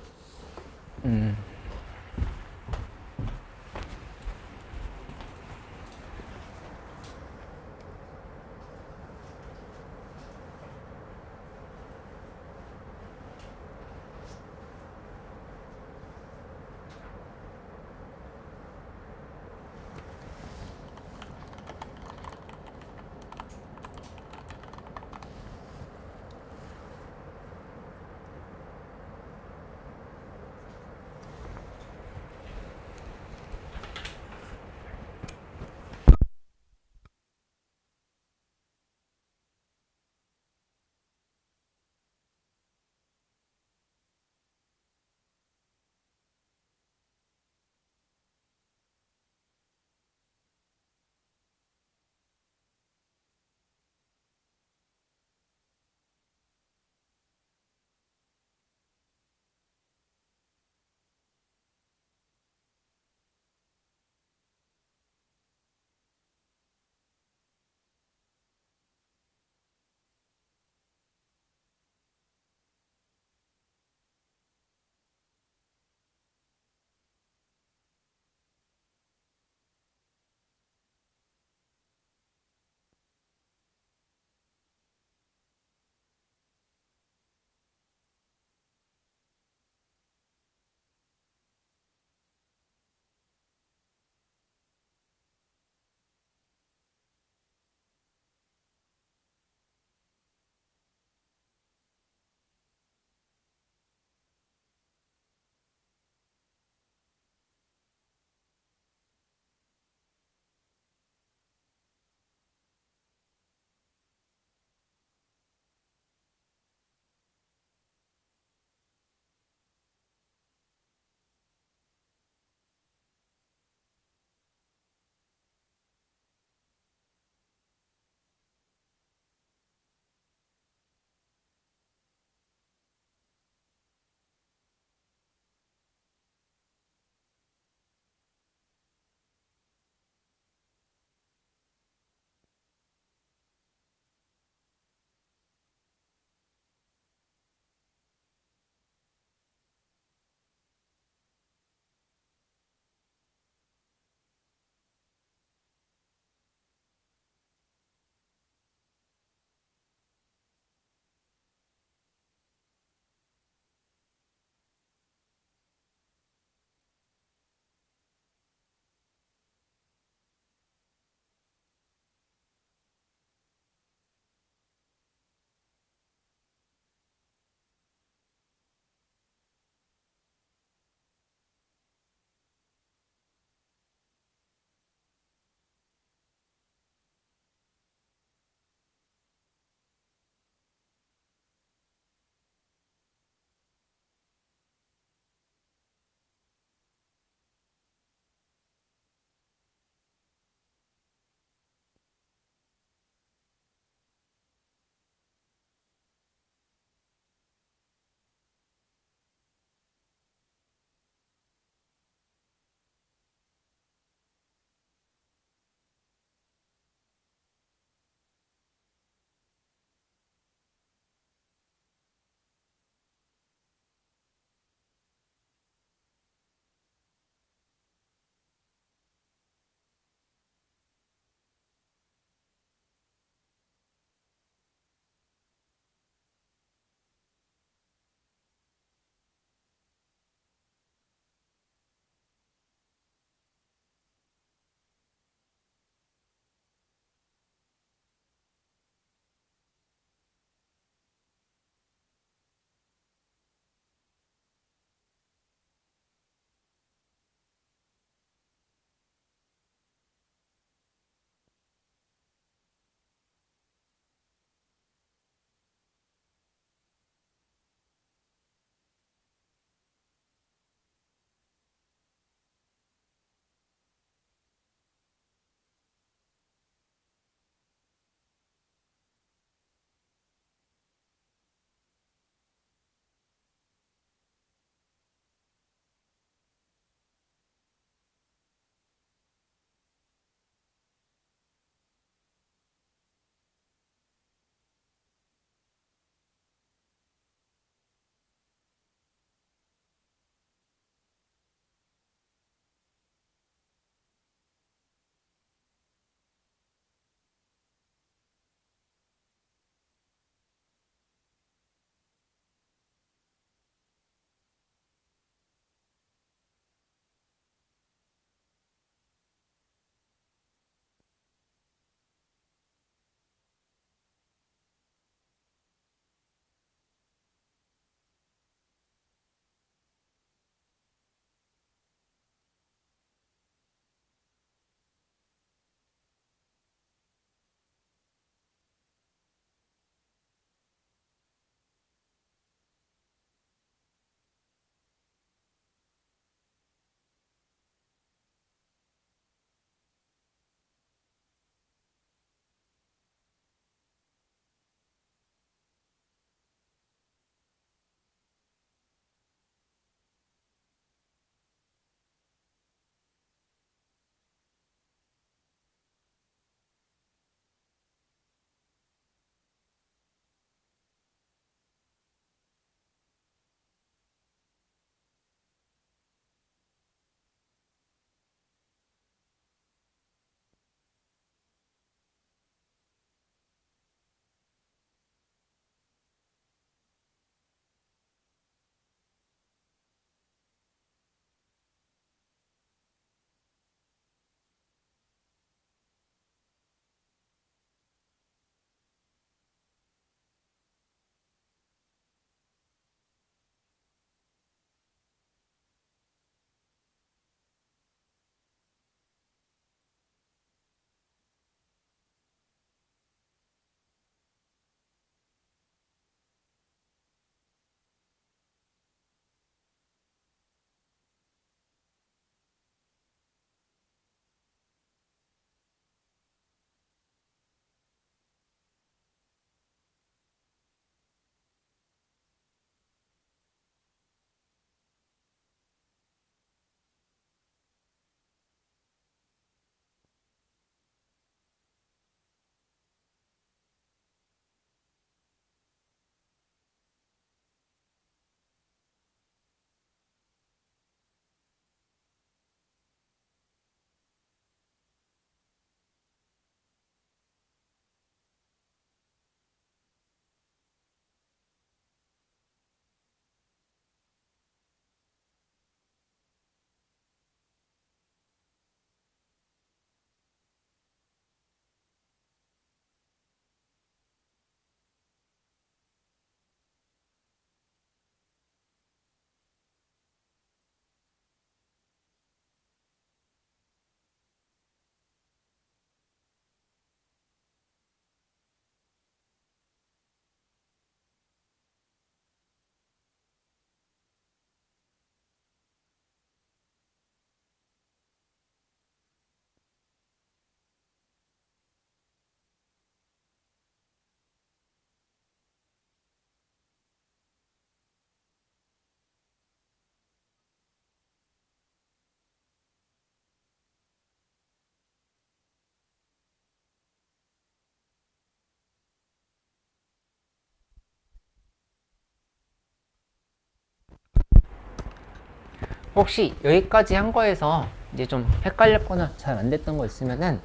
혹시 여기까지 한 거에서 이제 좀 헷갈렸거나 잘 안 됐던 거 있으면은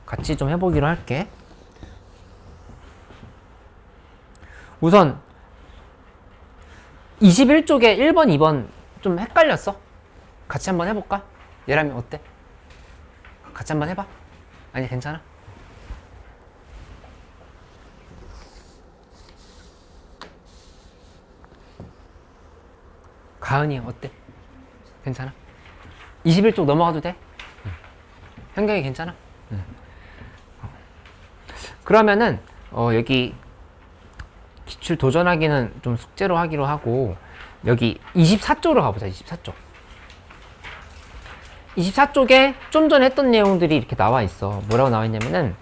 같이 좀 해보기로 할게. 우선 21쪽에 1번, 2번 좀 헷갈렸어? 같이 한번 해볼까? 예람이 어때? 같이 한번 해봐. 아니 괜찮아? 가은이 어때? 괜찮아? 21쪽 넘어가도 돼? 응. 현경이 괜찮아? 응. 그러면은 여기 기출 도전하기는 좀 숙제로 하기로 하고 여기 24쪽으로 가보자. 24쪽. 24쪽에 좀 전에 했던 내용들이 이렇게 나와 있어. 뭐라고 나와 있냐면은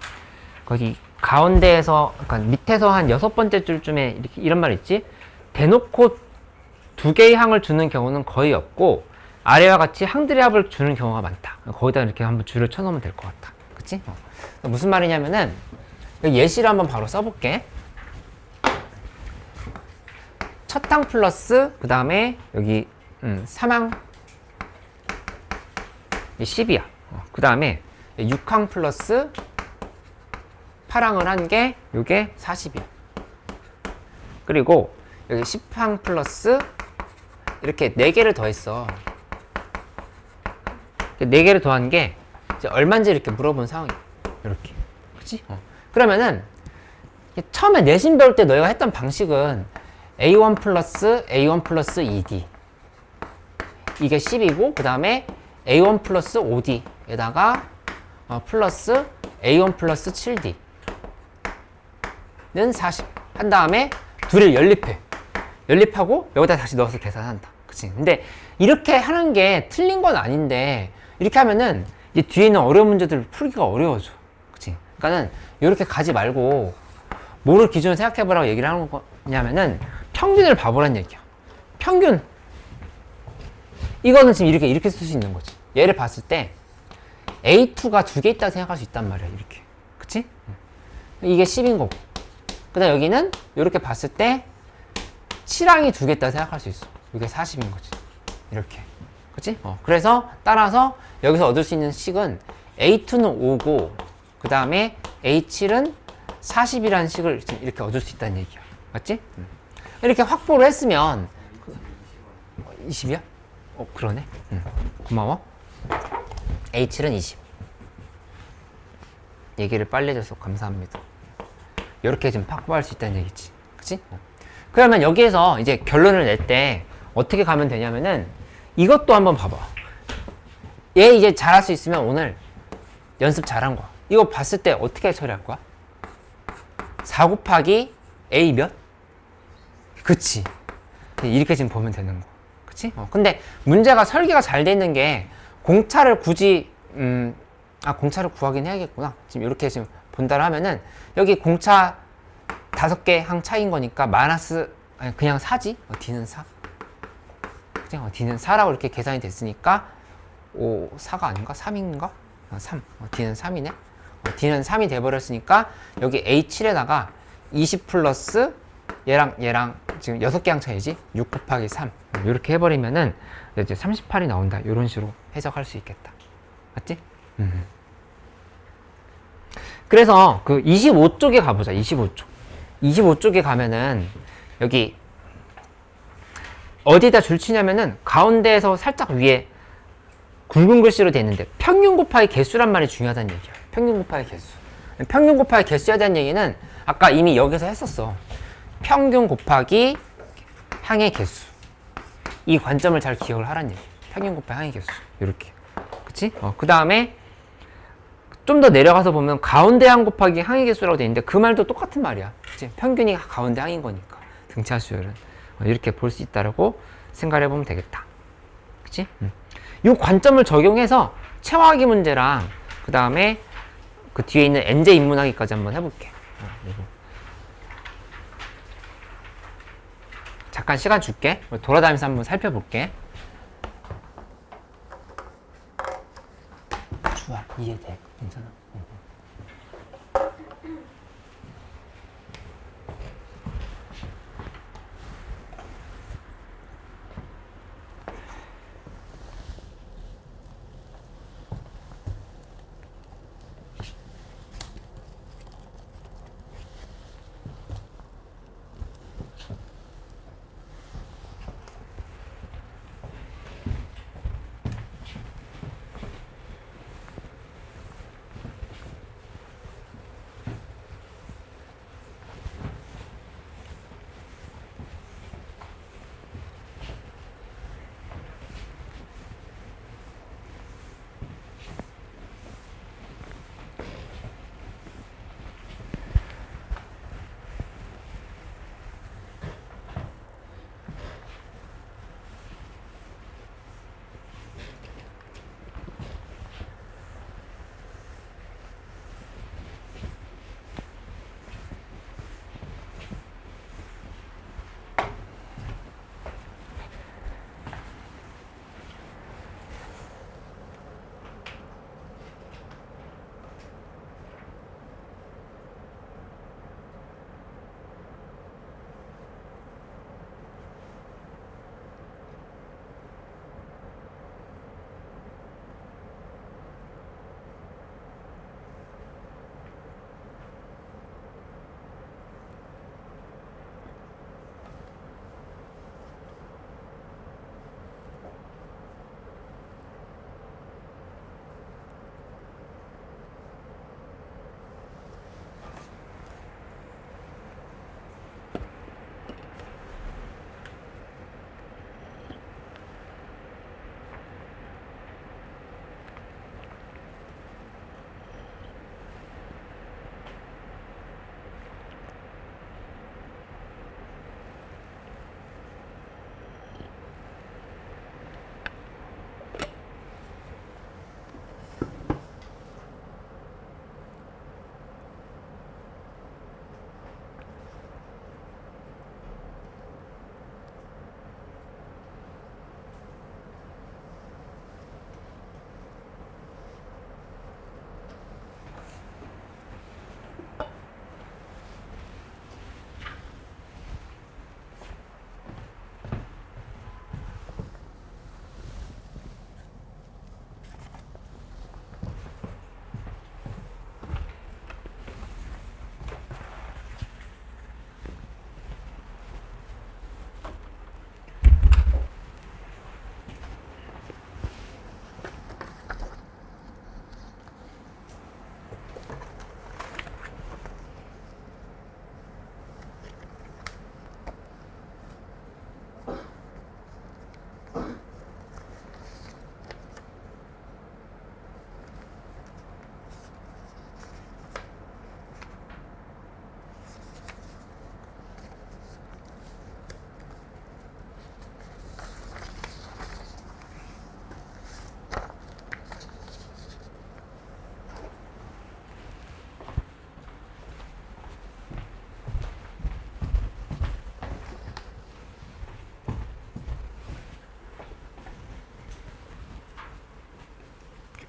거기 가운데에서 그러니까 밑에서 한 6번째 줄쯤에 이렇게 이런 말 있지? 대놓고 두 개의 항을 주는 경우는 거의 없고 아래와 같이 항들의 합을 주는 경우가 많다. 거기다 이렇게 한번 줄을 쳐놓으면 될 것 같다. 그치? 무슨 말이냐면은 여기 예시를 한번 바로 써볼게. 첫 항 플러스 그 다음에 여기 3항 10이야. 그 다음에 6항 플러스 8항을 한 게 요게 40이야. 그리고 여기 10항 플러스 이렇게 4개를 더했어. 4개를 더한 게 이제 얼마인지 이렇게 물어본 상황이야. 이렇게. 그치? 그러면은 처음에 내신 배울 때 너희가 했던 방식은 A1 플러스 A1 플러스 2D 이게 10이고 그 다음에 A1 플러스 5D에다가 플러스 A1 플러스 7D는 40 한 다음에 둘을 연립해. 연립하고 여기다 다시 넣어서 계산한다. 그치? 근데 이렇게 하는 게 틀린 건 아닌데 이렇게 하면은 이제 뒤에 있는 어려운 문제들을 풀기가 어려워져. 그치? 그러니까는 이렇게 가지 말고 뭐를 기준으로 생각해보라고 얘기를 하는 거냐면은 평균을 봐보란 얘기야. 평균. 이거는 지금 이렇게 쓸 수 있는 거지. 얘를 봤을 때 A2가 2개 있다 생각할 수 있단 말이야. 이렇게. 그치? 이게 10인 거고. 그 다음 여기는 이렇게 봤을 때 7항이 2개 있다 생각할 수 있어. 이게 40인 거지. 이렇게. 그치? 그래서 따라서 여기서 얻을 수 있는 식은 A2는 5고 그 다음에 A7은 40이라는 식을 이렇게 얻을 수 있다는 얘기야. 맞지? 이렇게 확보를 했으면 20이야? 그러네. 고마워. A7은 20. 얘기를 빨리 해줘서 감사합니다. 이렇게 좀 확보할 수 있다는 얘기지. 그치? 그러면 여기에서 이제 결론을 낼 때 어떻게 가면 되냐면은 이것도 한번 봐봐. 얘 이제 잘할 수 있으면 오늘 연습 잘한 거야. 이거 봤을 때 어떻게 처리할 거야? 4 곱하기 A 몇? 그치? 이렇게 지금 보면 되는 거. 그치? 근데 문제가 설계가 잘 돼 있는 게 공차를 굳이 공차를 구하긴 해야겠구나. 지금 이렇게 지금 본다를 하면은 여기 공차 5개 항 차이인 거니까 마이너스 아니 그냥 4지? D는 4. 그냥 D는 4라고 이렇게 계산이 됐으니까 4가 아닌가? 3인가? 3. D는 3이네. D는 3이 돼버렸으니까 여기 A7에다가 20 플러스 얘랑 지금 6개 항 차이지? 6 곱하기 3 이렇게 해버리면은 이제 38이 나온다. 이런 식으로 해석할 수 있겠다. 맞지? 그래서 그 25쪽에 가보자. 25쪽. 25쪽에 가면은 여기 어디다 줄 치냐면은 가운데에서 살짝 위에 굵은 글씨로 돼 있는데 평균 곱하기 개수란 말이 중요하다는 얘기야. 평균 곱하기 개수. 평균 곱하기 개수에 대한 얘기는 아까 이미 여기서 했었어. 평균 곱하기 항의 개수. 이 관점을 잘 기억을 하란 얘기. 평균 곱하기 항의 개수. 이렇게. 그치? 그 다음에 좀 더 내려가서 보면 가운데 항 곱하기 항의 개수라고 돼 있는데 그 말도 똑같은 말이야. 그치? 평균이 가운데 항인 거니까. 등차 수열은. 이렇게 볼 수 있다라고 생각을 해보면 되겠다. 그치? 이 관점을 적용해서 체화하기 문제랑 그 다음에 그 뒤에 있는 엔제 인문하기까지 한번 해볼게. 잠깐 시간 줄게. 돌아다니면서 한번 살펴볼게. 좋아, 이해돼. 괜찮아.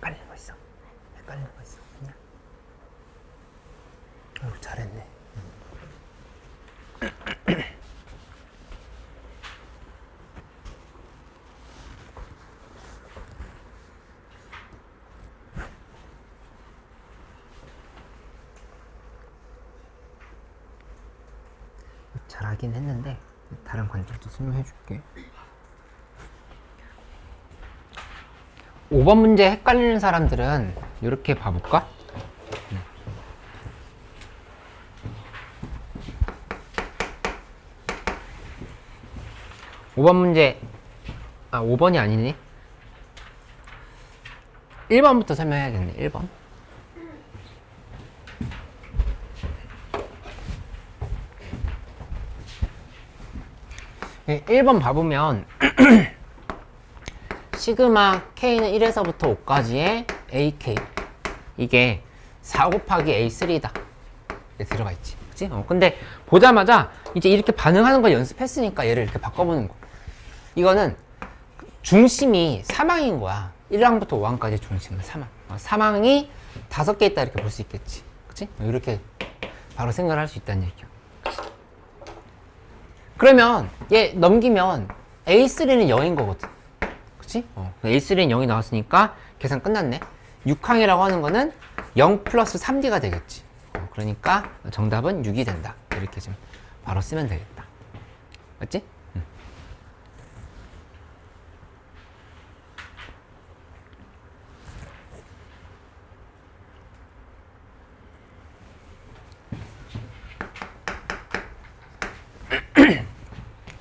헷갈리는 거 있어. 헷갈리는 거 있어. 그냥. 잘했네. 잘하긴 했는데 다른 관점도 설명해 줄게. 5번 문제 헷갈리는 사람들은 이렇게 봐볼까? 5번 문제, 5번이 아니네. 1번부터 설명해야겠네. 1번. 1번 봐보면 시그마 K는 1에서부터 5까지의 AK, 이게 4 곱하기 A3다 이렇게 들어가 있지. 그치? 근데 보자마자 이제 이렇게 반응하는 걸 연습했으니까 얘를 이렇게 바꿔보는 거. 이거는 중심이 사망인 거야. 1항부터 5항까지 중심은 사망. 사망이 5개 있다 이렇게 볼 수 있겠지. 그치? 이렇게 바로 생각을 할 수 있다는 얘기야. 그러면 얘 넘기면 A3는 0인 거거든. 그치? A3는 0이 나왔으니까 계산 끝났네. 6항이라고 하는 거는 0 플러스 3D가 되겠지. 그러니까 정답은 6이 된다. 이렇게 좀 바로 쓰면 되겠다. 맞지?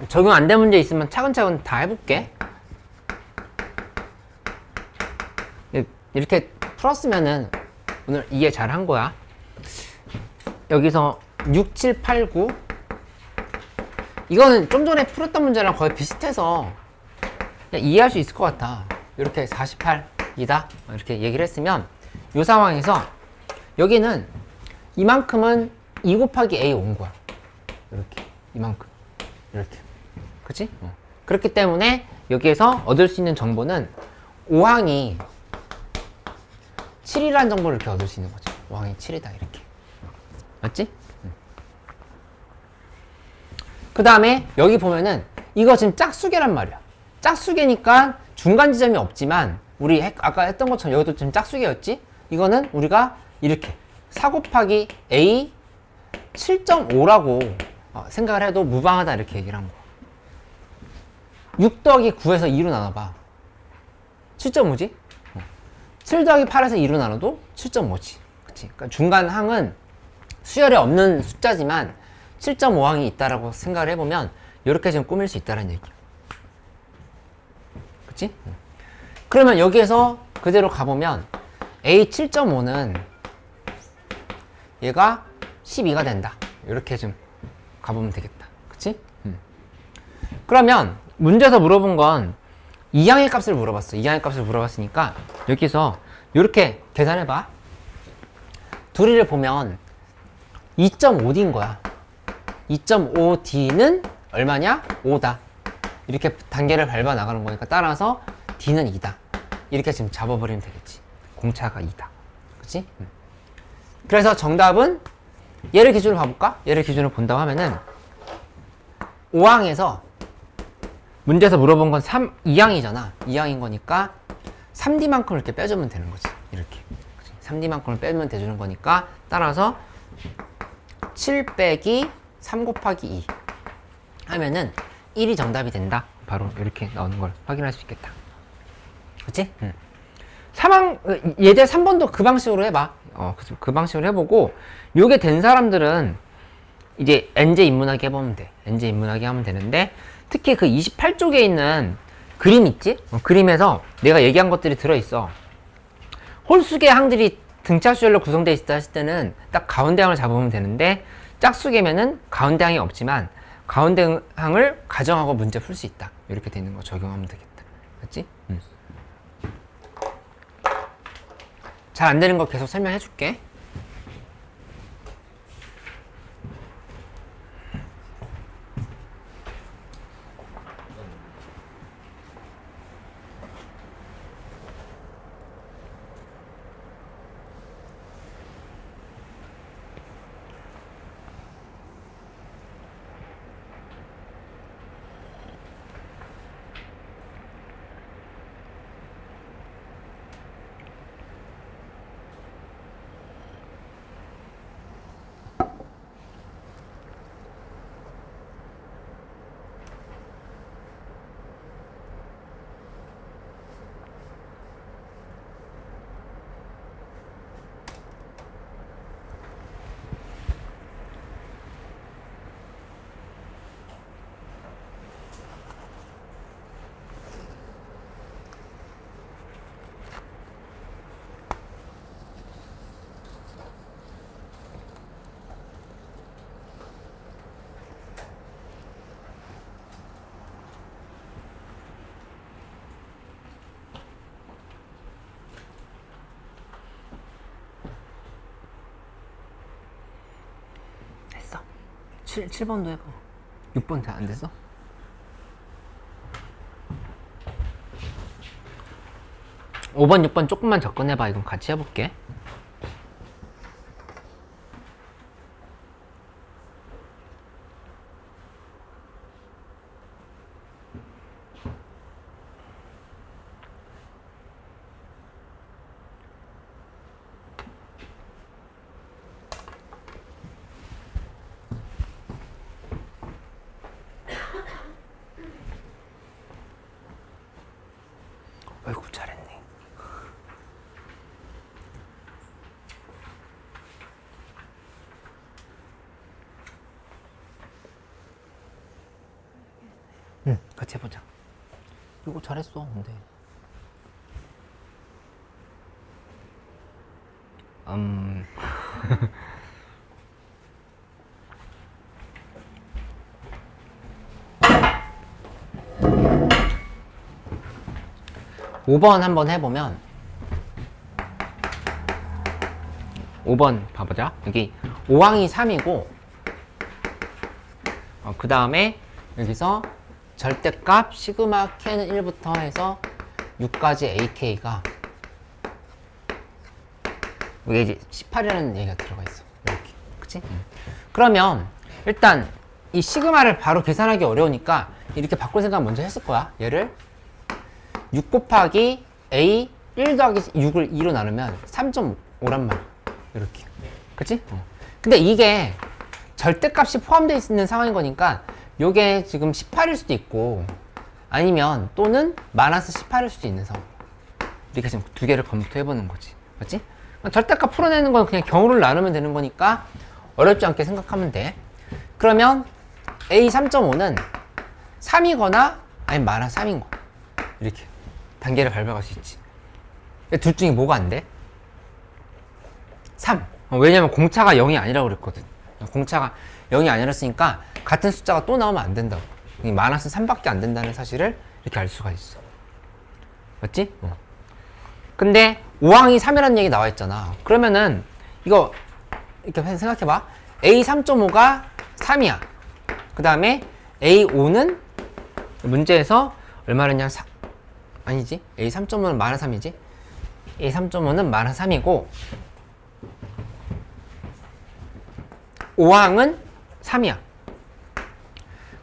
적용 안 된 문제 있으면 차근차근 다 해볼게. 이렇게 풀었으면은 오늘 이해 잘 한 거야. 여기서 6, 7, 8, 9 이거는 좀 전에 풀었던 문제랑 거의 비슷해서 그냥 이해할 수 있을 것 같아. 이렇게 48이다 이렇게 얘기를 했으면 이 상황에서 여기는 이만큼은 2 곱하기 A 온 거야. 이렇게 이만큼 이렇게. 그치? 그렇기 때문에 여기에서 얻을 수 있는 정보는 5항이 7이라는 정보를 이렇게 얻을 수 있는 거죠. 5항이 7이다 이렇게. 맞지? 그 다음에 여기 보면은 이거 지금 짝수계란 말이야. 짝수계니까 중간 지점이 없지만 우리 아까 했던 것처럼 여기도 지금 짝수계였지? 이거는 우리가 이렇게 4 곱하기 A 7.5라고 생각을 해도 무방하다 이렇게 얘기를 한 거야. 6 더하기 9에서 2로 나눠봐. 7.5지? 7 더하기 8에서 2로 나눠도 7.5지. 그치? 그러니까 중간 항은 수열에 없는 숫자지만 7.5항이 있다라고 생각을 해보면 이렇게 좀 꾸밀 수 있다는 얘기야. 그치? 그러면 여기에서 그대로 가보면 A 7.5는 얘가 12가 된다. 이렇게 좀 가보면 되겠다. 그치? 그러면 문제에서 물어본 건 2항의 값을 물어봤어. 2항의 값을 물어봤으니까 여기서 이렇게 계산해봐. 둘이를 보면 2.5D인 거야. 2.5D는 얼마냐? 5다. 이렇게 단계를 밟아 나가는 거니까 따라서 D는 2다. 이렇게 지금 잡아버리면 되겠지. 공차가 2다. 그치? 그래서 정답은 얘를 기준으로 봐볼까? 얘를 기준으로 본다고 하면은 5항에서 문제에서 물어본 건 2항이잖아. 2항인 거니까 3D만큼을 이렇게 빼주면 되는 거지. 이렇게. 3D만큼을 빼면 되주는 거니까 따라서 7 빼기 3 곱하기 2 하면은 1이 정답이 된다. 바로 이렇게 나오는 걸 확인할 수 있겠다. 그치? 예제 3번도 그 방식으로 해봐. 그 방식으로 해보고 요게 된 사람들은 이제 NJ 인문하기 해보면 돼. NJ 인문하기 하면 되는데 특히 그 28쪽에 있는 그림 있지? 그림에서 내가 얘기한 것들이 들어있어. 홀수계 항들이 등차수열로 구성되어 있다 했을 때는 딱 가운데 항을 잡으면 되는데 짝수계면은 가운데 항이 없지만 가운데 항을 가정하고 문제 풀 수 있다. 이렇게 되는 거 적용하면 되겠다. 맞지? 잘 안 되는 거 계속 설명해 줄게. 7번도 해봐. 6번 안 됐어? 오 번 6번 조금만 접근해봐. 이건 같이 해볼게. 아이고 잘했네. 응, 같이 해보자. 이거 잘했어, 근데. 음. 5번 한번 해보면 5번 봐보자. 여기 5항이 3이고 그 다음에 여기서 절대값 시그마 k는 1부터 해서 6까지 ak가 여기 이제 18이라는 얘기가 들어가 있어. 이렇게. 그치? 그러면 일단 이 시그마를 바로 계산하기 어려우니까 이렇게 바꿀 생각 먼저 했을 거야. 얘를 6 곱하기 a 1 더하기 6을 2로 나누면 3.5란 말이야. 이렇게. 그치? 근데 이게 절대값이 포함되어 있는 상황인 거니까 요게 지금 18일 수도 있고 아니면 또는 마이너스 18일 수도 있는 상황. 이렇게 지금 두 개를 검토해 보는 거지. 맞지? 절대값 풀어내는 건 그냥 경우를 나누면 되는 거니까 어렵지 않게 생각하면 돼. 그러면 a 3.5는 3이거나 아니면 마이너스 3인 거. 이렇게 단계를 밟아갈 수 있지. 둘 중에 뭐가 안 돼? 3. 왜냐면 공차가 0이 아니라고 그랬거든. 공차가 0이 아니었으니까 같은 숫자가 또 나오면 안 된다고. 마이너스 3밖에 안 된다는 사실을 이렇게 알 수가 있어. 맞지? 근데 5항이 3이라는 얘기 나와 있잖아. 그러면은 이거 이렇게 생각해봐. a 3.5가 3이야. 그 다음에 a5는 문제에서 얼마였냐? 아니지. a 3.5는 마이너스 3이지. a 3.5는 마이너스 3이고 5항은 3이야.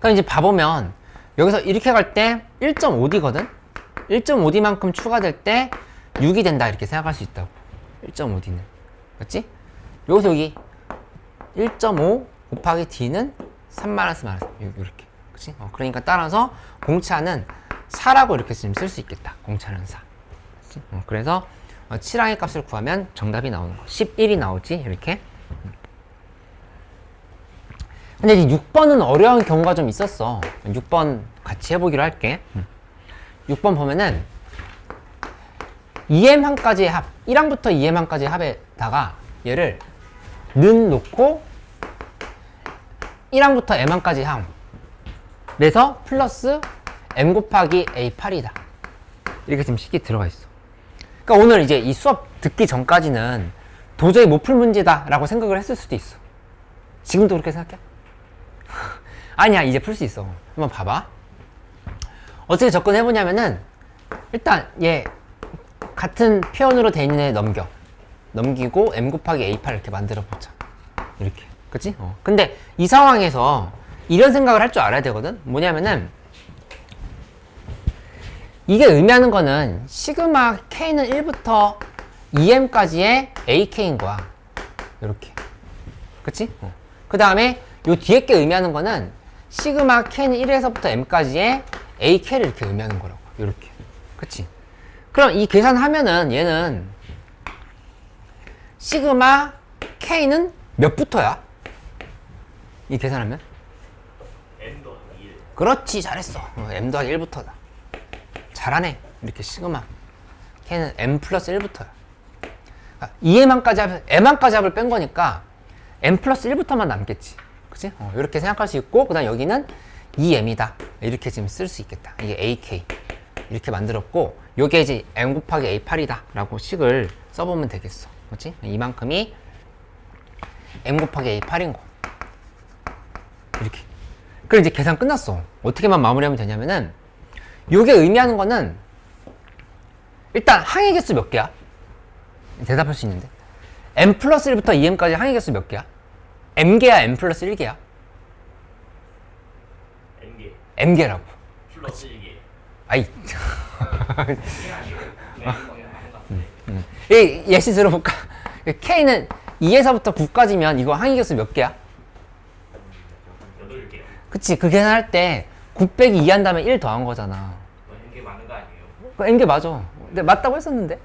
그럼 이제 봐보면 여기서 이렇게 갈 때 1.5D거든? 1.5D만큼 추가될 때 6이 된다 이렇게 생각할 수 있다고. 1.5D는. 맞지? 여기서 여기 1.5 곱하기 D는 3 마이너스 이렇게. 그치? 그러니까 따라서 공차는 4라고 이렇게 쓸 수 있겠다. 공차는 4. 그치? 그래서 7항의 값을 구하면 정답이 나오는 거. 11이 나오지? 이렇게. 근데 이제 6번은 어려운 경우가 좀 있었어. 6번 같이 해보기로 할게. 6번 보면은 2m항까지의 합, 1항부터 2m항까지의 합에다가 얘를 는 놓고 1항부터 m항까지 항 그래서 플러스 m 곱하기 a8이다. 이렇게 지금 식이 들어가 있어. 그러니까 오늘 이제 이 수업 듣기 전까지는 도저히 못 풀 문제다 라고 생각을 했을 수도 있어. 지금도 그렇게 생각해? 아니야, 이제 풀 수 있어. 한번 봐봐. 어떻게 접근해보냐면은 일단 얘 같은 표현으로 돼 있는 애 넘기고 m 곱하기 a8 이렇게 만들어보자. 이렇게. 그치? 근데 이 상황에서 이런 생각을 할 줄 알아야 되거든? 뭐냐면은 이게 의미하는 거는 시그마 k는 1부터 2m까지의 ak인 거야. 이렇게. 그치? 그 다음에 요 뒤에 게 의미하는 거는 시그마 k는 1에서부터 m까지의 ak를 이렇게 의미하는 거라고. 이렇게. 그치? 그럼 이 계산하면은 얘는 시그마 k는 몇부터야? 이 계산하면? m 더하기 1. 그렇지, 잘했어. m 더하기 1부터다. 잘하네. 이렇게 시그마 k는 m 플러스 1부터야. 그러니까 2m항까지 m항까지 합을 뺀 거니까 m 플러스 1부터만 남겠지. 그치? 이렇게 생각할 수 있고, 그 다음 여기는 2m이다. 이렇게 지금 쓸 수 있겠다. 이게 ak. 이렇게 만들었고, 요게 이제 m 곱하기 a8이다. 라고 식을 써보면 되겠어. 그치? 이만큼이 m 곱하기 a8인 거. 이렇게. 그럼 이제 계산 끝났어. 어떻게만 마무리하면 되냐면은 요게 의미하는 거는 일단 항의 개수 몇 개야? 대답할 수 있는데 m 플러스 1부터 2m까지 항의 개수 몇 개야? m개야 m 플러스 1개야? N개 m개라고. 플러스 1개. 아이 이게 아니고 네, 이 예시 들어볼까? k는 2에서부터 9까지면 이거 항의 개수 몇 개야? 8개. 그치, 그 계산할 때 9 빼기 2 한 다음에 1 더한 거잖아. N개 많은 거 아니에요? 그 n개 맞아. 근데 맞다고 했었는데.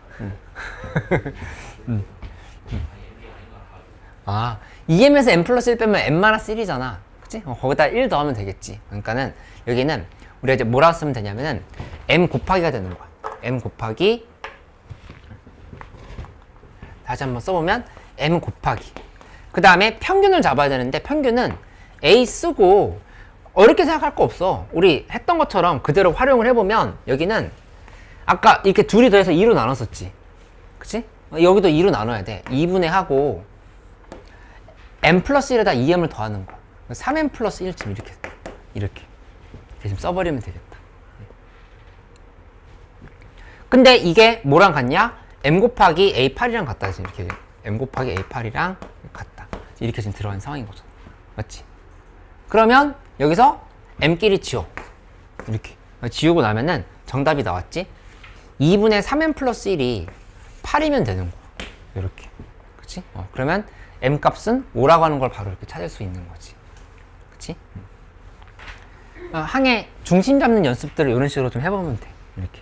아, 2m에서 m 플러스 1 빼면 m 마이너스 1이잖아. 그치? 거기다 1 더하면 되겠지. 그러니까는 여기는 우리가 이제 뭐라고 쓰면 되냐면은 m 곱하기가 되는 거야. m 곱하기 다시 한번 써보면 m 곱하기 그 다음에 평균을 잡아야 되는데 평균은 a 쓰고 어렵게 생각할 거 없어. 우리 했던 것처럼 그대로 활용을 해보면 여기는 아까 이렇게 둘이 더해서 2로 나눴었지. 그치? 여기도 2로 나눠야 돼. 2분의 하고 m 플러스 1에다 2m을 더하는 거. 3m 플러스 1쯤 이렇게 대신 써버리면 되겠다. 근데 이게 뭐랑 같냐? m 곱하기 a8이랑 같다. 지금 이렇게 m 곱하기 a8이랑 같다. 이렇게 지금 들어간 상황인 거죠. 맞지? 그러면 여기서 m끼리 지워. 이렇게 지우고 나면은 정답이 나왔지? 2분의 3m 플러스 1이 8이면 되는 거야. 이렇게. 그치? 그러면 m 값은 5라고 하는 걸 바로 이렇게 찾을 수 있는 거지. 그치? 항의 중심 잡는 연습들을 이런 식으로 좀 해보면 돼. 이렇게.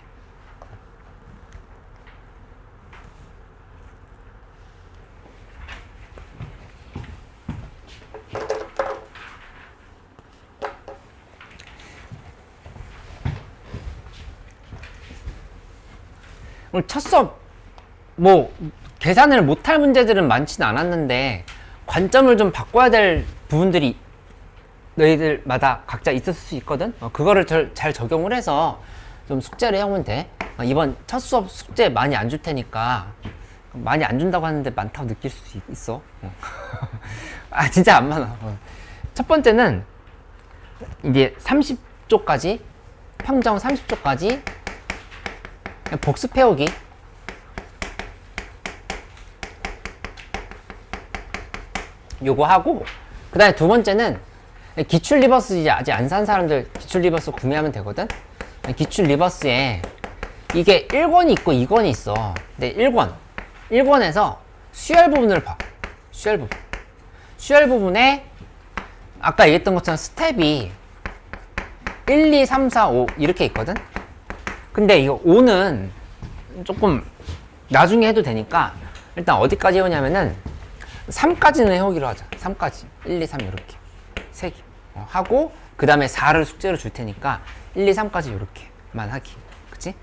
오늘 첫 수업 뭐 계산을 못할 문제들은 많지는 않았는데 관점을 좀 바꿔야 될 부분들이 너희들마다 각자 있을 수 있거든. 그거를 잘 적용을 해서 좀 숙제를 해오면 돼. 이번 첫 수업 숙제 많이 안 줄 테니까 많이 안 준다고 하는데 많다고 느낄 수 있어. 아 진짜 안 많아. 첫 번째는 이제 30쪽까지 평정 30쪽까지 복습해오기. 요거 하고 그 다음에 두 번째는 기출 리버스 이제 아직 안 산 사람들 기출 리버스 구매하면 되거든. 기출 리버스에 이게 1권이 있고 2권이 있어. 근데 1권에서 수열 부분을 봐. 수열 부분에 아까 얘기했던 것처럼 스텝이 1, 2, 3, 4, 5 이렇게 있거든. 근데 이거 5는 조금 나중에 해도 되니까 일단 어디까지 해오냐면은 3까지는 해오기로 하자. 3까지 1, 2, 3 이렇게 3개 하고 그 다음에 4를 숙제로 줄 테니까 1, 2, 3까지 이렇게만 하기. 그치?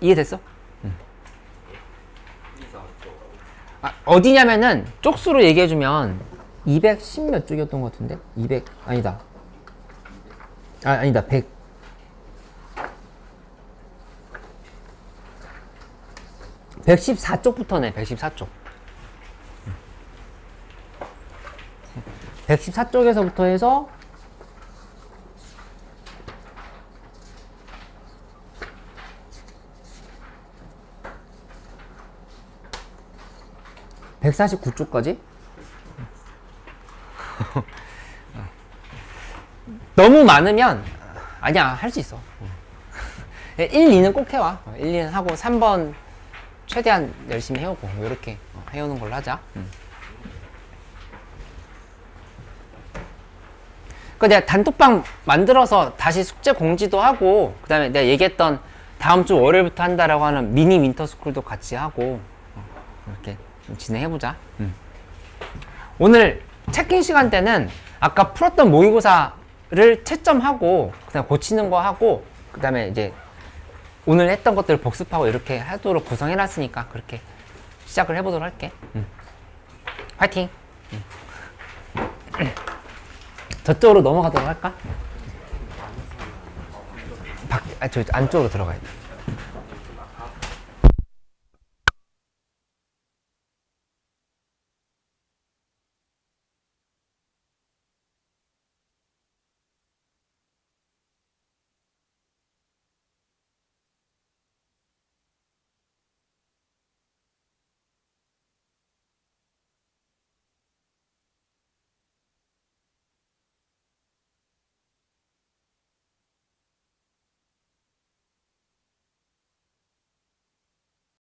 이해됐어? 어디냐면은 쪽수로 얘기해주면 210 몇 쪽이었던 것 같은데? 200 아니다. 아니다 100 114쪽부터네. 114쪽 114쪽에서부터 해서 (149쪽까지) 너무 많으면 아니야 할 수 있어. 1, 2는 꼭 해와. 1, 2는 하고 3번 최대한 열심히 해오고 이렇게 해오는 걸로 하자. 그 내가 단톡방 만들어서 다시 숙제 공지도 하고 그 다음에 내가 얘기했던 다음 주 월요일부터 한다라고 하는 미니 윈터스쿨도 같이 하고 이렇게 좀 진행해보자. 오늘 체킹 시간 때는 아까 풀었던 모의고사를 채점하고 그다음 고치는 거 하고 그 다음에 이제 오늘 했던 것들을 복습하고 이렇게 하도록 구성해놨으니까 그렇게 시작을 해보도록 할게. 화이팅! 저쪽으로 넘어가도록 할까? 저 안쪽으로 들어가야 돼.